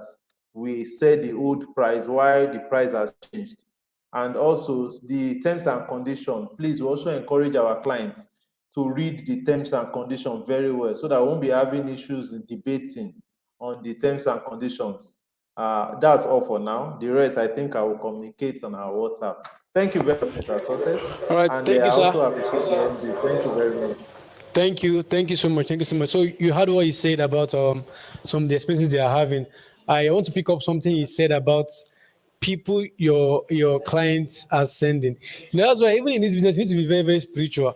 S10: we said the old price, why the price has changed. And also the terms and conditions, please, we also encourage our clients to read the terms and conditions very well so that we won't be having issues in debating on the terms and conditions. That's all for now. The rest, I think I will communicate on our WhatsApp. Thank you very much, Mr. Success.
S1: All right,
S10: And
S1: thank
S10: I
S1: you,
S10: also
S1: sir.
S10: appreciate the MD. Thank you very much.
S1: Thank you so much. Thank you so much. So you heard what he said about some of the expenses they are having. I want to pick up something he said about people your clients are sending. That's why even in this business, you need to be very, very spiritual,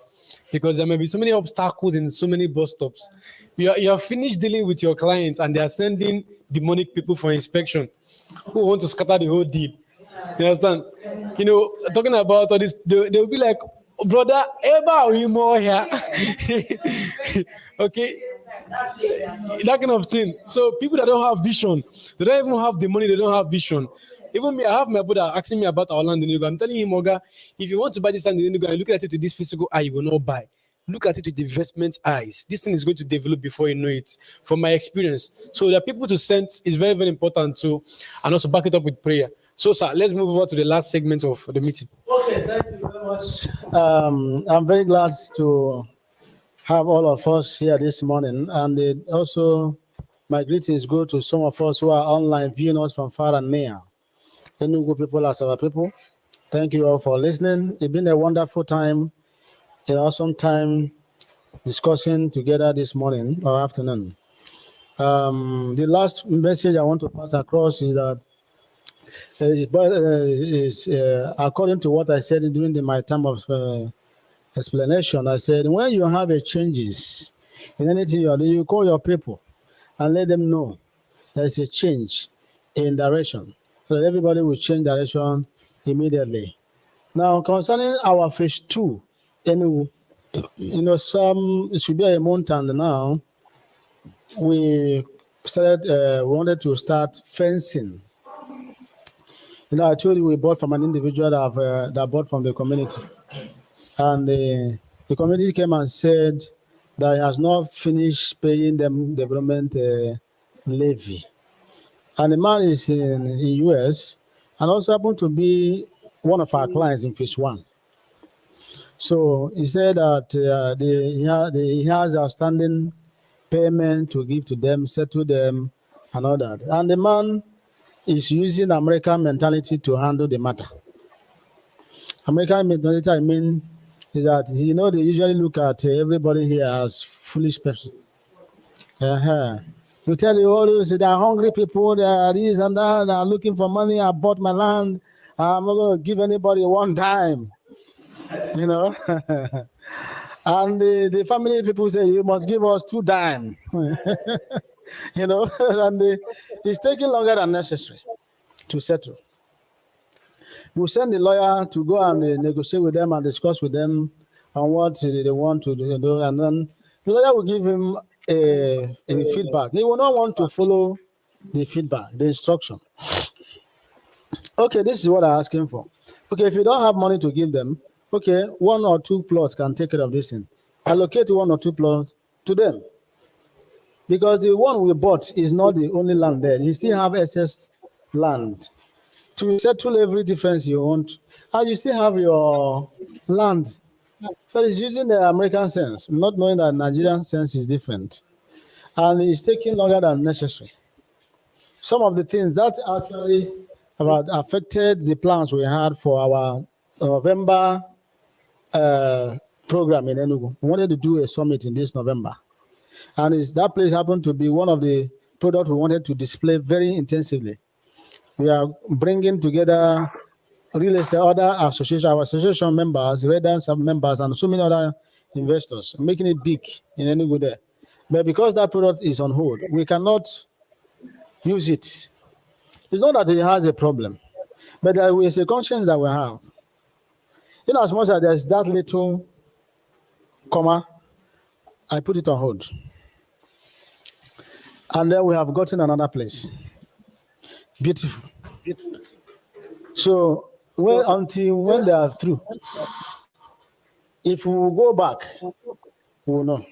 S1: because there may be so many obstacles in so many bus stops. You are finished dealing with your clients and they are sending demonic people for inspection who want to scatter the whole deal. You understand? Talking about all this, they'll be like, brother, ever more here. Okay, that kind of thing. So people that don't have vision, they don't even have the money, they don't have vision. Even me, I have my brother asking me about our land in Enugu. I'm telling him, Oga, if you want to buy this land in Enugu and look at it with this physical eye, you will not buy. Look at it with the investment eyes. This thing is going to develop before you know it, from my experience. So the people to send is very, very important too, and also back it up with prayer. So, sir, let's move over to the last segment of the meeting.
S2: Okay, thank you very much. I'm very glad to have all of us here this morning, and also my greetings go to some of us who are online viewing us from far and near. Enugu people as our people, thank you all for listening. It's been a wonderful time, an awesome time discussing together this morning or afternoon. The last message I want to pass across is that according to what I said during my time of explanation. I said, when you have a changes in anything you are doing, you call your people and let them know there is a change in direction, so that everybody will change direction immediately. Now, concerning our phase 2, anyway, it should be a month, and now we wanted to start fencing. I told you we bought from an individual that bought from the community. And the community came and said that he has not finished paying them development levy. And the man is in the US and also happened to be one of our clients in phase 1. So he said that he has outstanding payment to give to them, settle them, and all that. And the man is using American mentality to handle the matter. American mentality, I mean, is that they usually look at everybody here as foolish person. You tell you always there are hungry people, there are this and that, they are looking for money. I bought my land. I'm not going to give anybody one dime. And the family people say you must give us 2 dimes. And it's taking longer than necessary to settle. We'll send the lawyer to go and negotiate with them and discuss with them on what they want to do, and then the lawyer will give him a feedback. He will not want to follow the feedback, the instruction. Okay, this is what I'm asking for. Okay, if you don't have money to give them, okay, 1 or 2 plots can take care of this thing. Allocate 1 or 2 plots to them. Because the one we bought is not the only land there. You still have excess land to settle every difference you want. And you still have your land. So it's using the American sense, not knowing that Nigerian sense is different. And it's taking longer than necessary. Some of the things that actually affected the plans we had for our November program in Enugu. We wanted to do a summit in this November. And that place happened to be one of the products we wanted to display very intensively. We are bringing together real estate, other association, our association members, residents members, and so many other investors, making it big in Enugu there. But because that product is on hold, we cannot use it. It's not that it has a problem, but there is a conscience that we have. In as much as there's that little comma, I put it on hold. And then we have gotten another place. Beautiful. So until when they are through, if we will go back, we will know.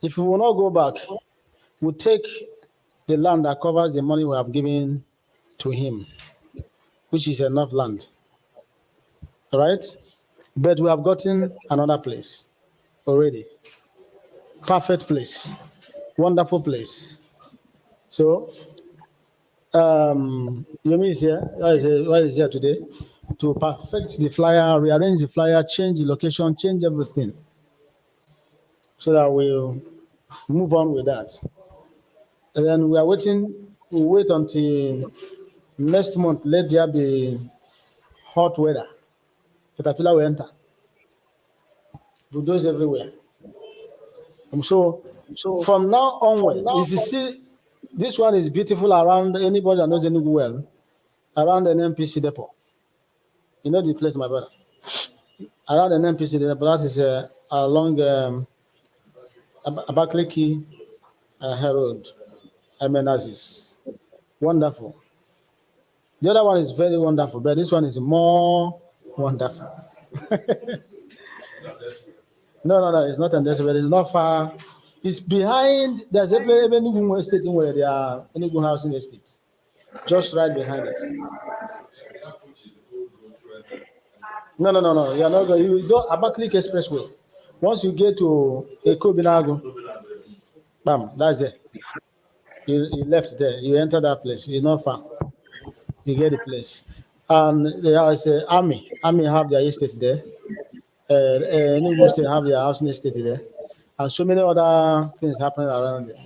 S2: If we will not go back, we'll take the land that covers the money we have given to him, which is enough land. All right? But we have gotten another place already. Perfect place. Wonderful place. So, Yomi is here. Why is here today? To perfect the flyer, rearrange the flyer, change the location, change everything. So that we'll move on with that. And then we are waiting, we'll wait until next month. Let there be hot weather. Caterpillar will enter. Bulldoze everywhere. So from now onwards, you see, this one is beautiful around anybody that knows Enugu well, around an NPC depot. You know the place, my brother. Around an NPC depot, that is along Abakaliki Road, Amenazis. Wonderful. The other one is very wonderful, but this one is more wonderful. No, it's not Andeswe, but it's not far. It's behind, there's Enugu estate where they are, Enugu housing estate. Just right behind it. No. You are not going. You go Abakaliki Expressway. Once you get to Eko Binago, bam, that's it. You left there. You enter that place. It's not far. You get the place. And there is an army. Army have their estate there. Enugu State have their housing estate there. And so many other things happening around there.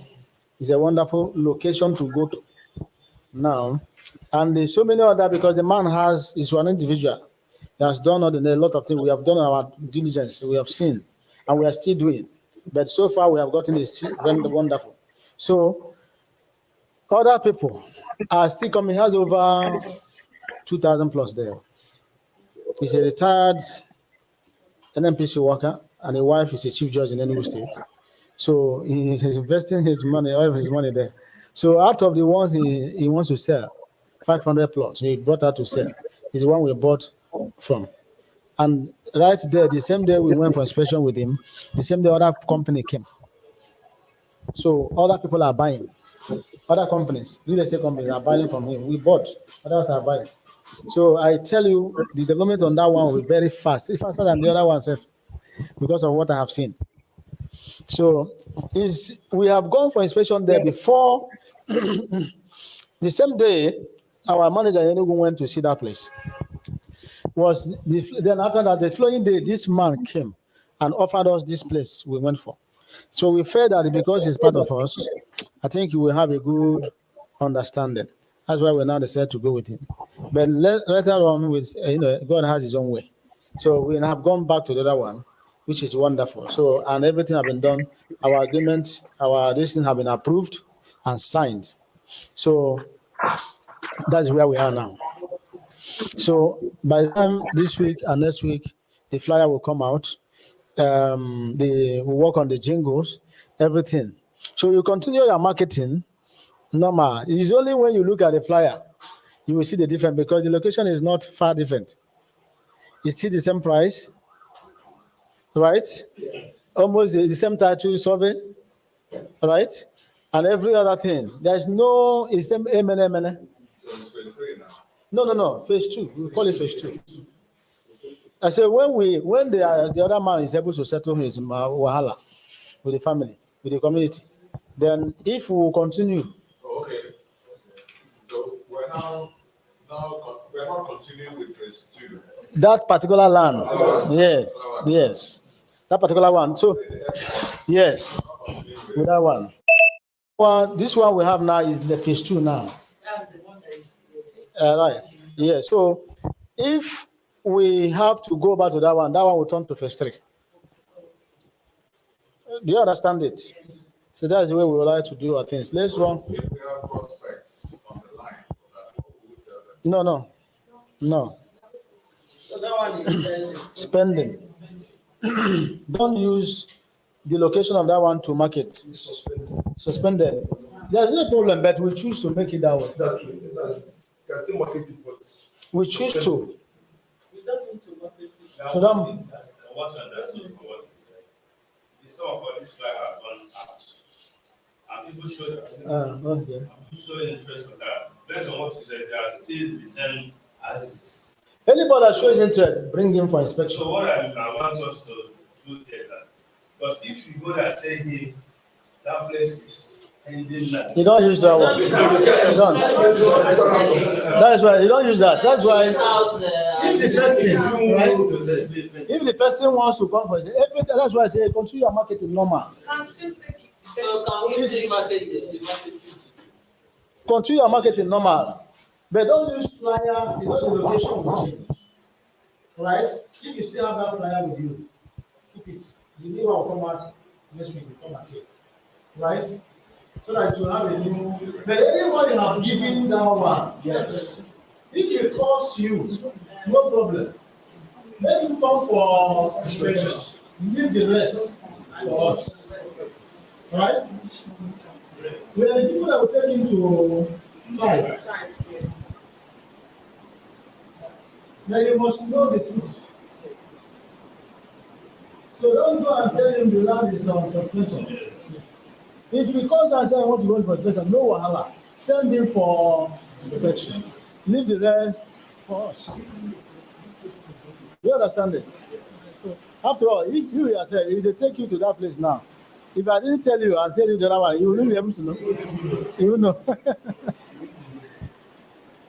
S2: It's a wonderful location to go to now. And there's so many other, because the man is one individual. He has done a lot of things. We have done our diligence. We have seen, and we are still doing. But so far, we have gotten this wonderful. So, other people are still coming. He has over 2,000 plus there. He's a retired NMPC worker, and a wife is a chief judge in Enugu State. So, he is investing his money, all of his money there. So, out of the ones he wants to sell, 500 plots, he brought her to sell. Is the one we bought from. And right there, the same day we went for inspection with him, the same day other company came. So other people are buying. Other companies, real estate companies are buying from him. We bought, others are buying. So I tell you, the development on that one will be very fast, faster than the other one, because of what I have seen. So we have gone for inspection there before. The same day, our manager Enugu went to see that place. Then after that, the following day, this man came and offered us this place we went for. So we felt that because he's part of us, I think he will have a good understanding. That's why we now decided to go with him. But later on, God has his own way. So we have gone back to the other one, which is wonderful. So, and everything have been done. Our agreement, this thing have been approved and signed. So that's where we are now. So by the time this week and next week, the flyer will come out. They will work on the jingles, everything. So you continue your marketing, normal. It's only when you look at the flyer, you will see the difference, because the location is not far different. It's still the same price, right? Almost the same title survey, right? And every other thing. There's no, it's M. No. Phase 2. We call it phase 2. I said when the other man is able to settle his wahala with the family, with the community, then if we will continue.
S4: Okay. So we're not continuing with phase 2.
S2: That particular land. Yes. That particular one. So yes, with that one. This one we have now is the phase 2 now. Right. Yeah. So if we have to go back to that one will turn to phase 3. Do you understand it? So that's the way we would like to do our things. Let's run.
S4: If we have prospects on the line,
S2: No.
S6: So that one is
S2: Spending. Don't use the location of that one to market. Suspended. There's no problem, but we choose to make it that way.
S11: That's true. You can still market it, but
S2: We choose to.
S6: We don't need to market it.
S2: So that,
S5: That's what you understood from what he said. The sum of this flyer has gone out. And people show
S2: okay.
S5: interest in that. Based on what you said, they are still the same as this.
S2: Anybody that shows interest, bring him for inspection.
S5: So what I want us to do is that, because if you go there and tell him that place is ending now.
S2: You don't use that one. You don't. That's why you don't use that. That's why if the person, right? If the person wants to come for it, everything, that's why I say continue your marketing normal.
S6: So can we still market it?
S2: Continue your marketing normal. But don't use flyer, the location will change. Right? If you still have that flyer with you, keep it. The new one will come out next week, will come and take. Right? So that you have a new. But anyone you have given that one, yes. If it costs you, no problem. Let him come for inspection. Leave the rest for us. Right? We are the people that will take him to sites. Now you must know the truth. So don't go and tell him the land is on suspension. If he calls and says I want to go for inspection, no wahala. Send him for inspection. Leave the rest for us. You understand it? So after all, if you yourself, if they take you to that place now, if I didn't tell you and said you the other one, you wouldn't be able to know. You will know.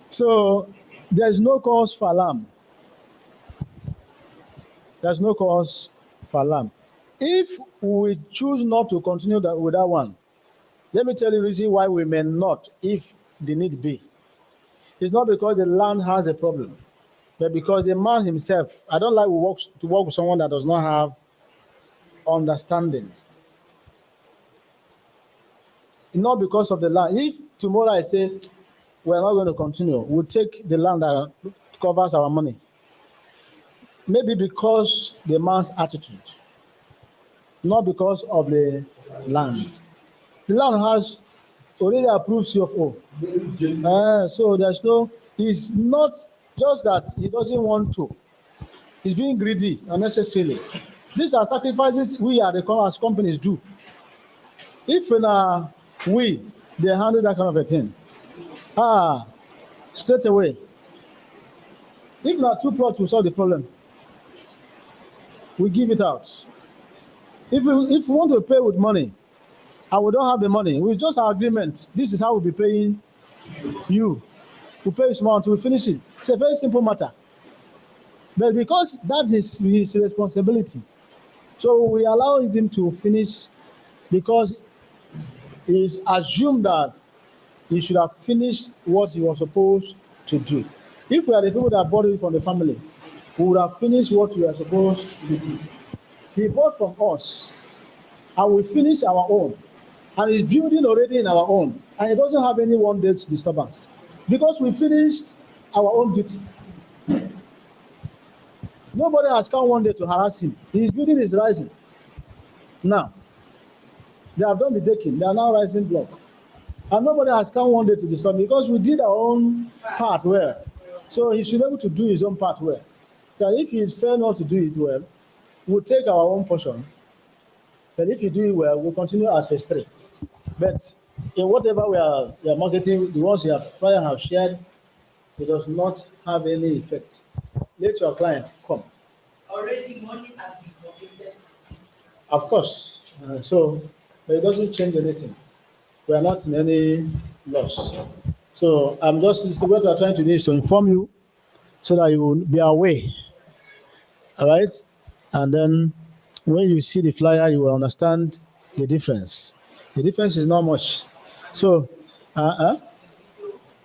S2: So there's no cause for alarm. There's no cause for alarm. If we choose not to continue with that one, let me tell you the reason why we may not, if the need be. It's not because the land has a problem, but because the man himself, I don't like to work with someone that does not have understanding. Not because of the land. If tomorrow I say, we're not going to continue, we'll take the land that covers our money. Maybe because the man's attitude, not because of the land. The land has already approved CFO. So there's no, it's not just that he doesn't want to. He's being greedy unnecessarily. These are sacrifices we as companies do. If they handle that kind of a thing, straight away. If not, 2 plots will solve the problem. We give it out. If we want to pay with money, and we don't have the money, we just have agreement. This is how we'll be paying you. We pay small until we finish it. It's a very simple matter. But because that is his responsibility, so we allow him to finish because it's assumed that he should have finished what he was supposed to do. If we are the people that bought it from the family, we would have finished what we are supposed to do. He bought from us, and we finish our own, and he's building already in our own, and it doesn't have any one day disturbance because we finished our own duty. Nobody has come one day to harass him. His building is rising. Now, they have done the decking. They are now rising block. And nobody has come one day to disturb me because we did our own part well. So he should be able to do his own part well. So if he is fair not to do it well, we'll take our own portion. But if you do it well, we'll continue as phase 3. But in whatever we are marketing, the ones you have shared, it does not have any effect. Let your client come.
S8: Already money has been committed.
S2: Of course. But it doesn't change anything. We are not in any loss. So what we are trying to do is to inform you so that you will be aware. All right? And then when you see the flyer, you will understand the difference. The difference is not much. So we are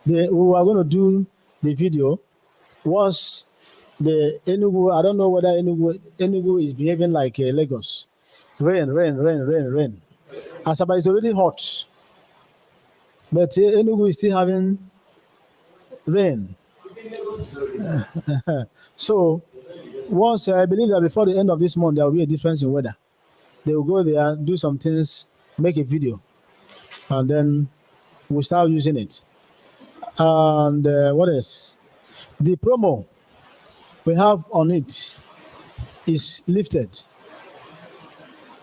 S2: going to do the video once the Enugu, I don't know whether Enugu is behaving like Lagos. Rain. Asaba is already hot. But Enugu is still having rain. So once I believe that before the end of this month, there will be a difference in weather. They will go there, do some things, make a video, and then we start using it. And what else? The promo we have on it is lifted.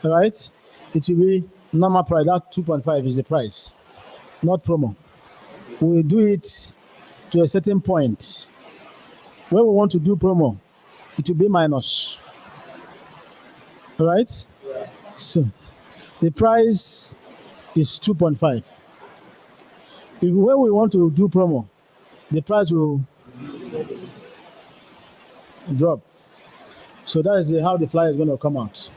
S2: All right? It will be normal price. That 2.5 is the price, not promo. We do it to a certain point. When we want to do promo, it will be minus. All right? So the price is 2.5. If when we want to do promo, the price will drop. So that is how the flyer is going to come out.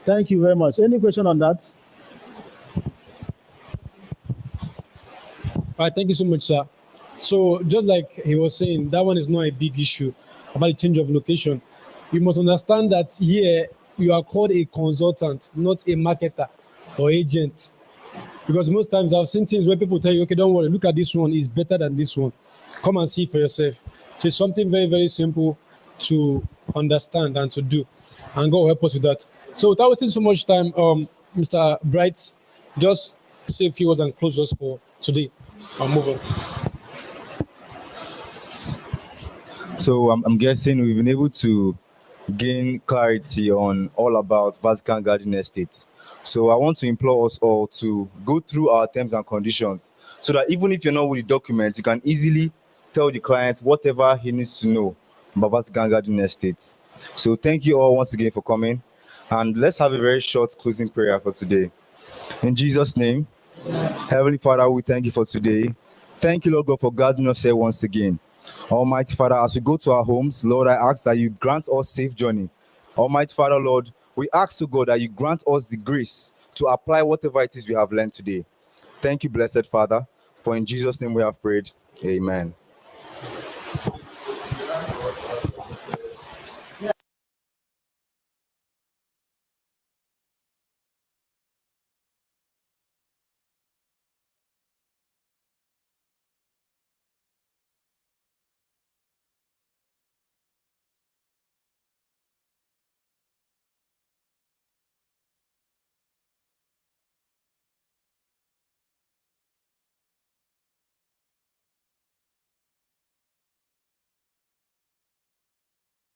S2: Thank you very much. Any question on that?
S1: All right, thank you so much, sir. So just like he was saying, that one is not a big issue about the change of location. You must understand that here you are called a consultant, not a marketer or agent. Because most times I've seen things where people tell you, okay, don't worry, look at this one, it's better than this one. Come and see for yourself. So it's something very, very simple to understand and to do. And God will help us with that. So without wasting so much time, Mr. Bright, just say a few words and close us for today. I'll move on.
S12: So I'm guessing we've been able to gain clarity on all about Vatican Garden Estate. So I want to implore us all to go through our terms and conditions so that even if you're not with the document, you can easily tell the client whatever he needs to know about Vatican Garden Estate. So thank you all once again for coming. And let's have a very short closing prayer for today. In Jesus' name, Heavenly Father, we thank you for today. Thank you, Lord God, for guiding us here once again. Almighty Father, as we go to our homes, Lord, I ask that you grant us safe journey. Almighty Father, Lord, we ask to God that you grant us the grace to apply whatever it is we have learned today. Thank you, blessed Father, for in Jesus' name we have prayed. Amen.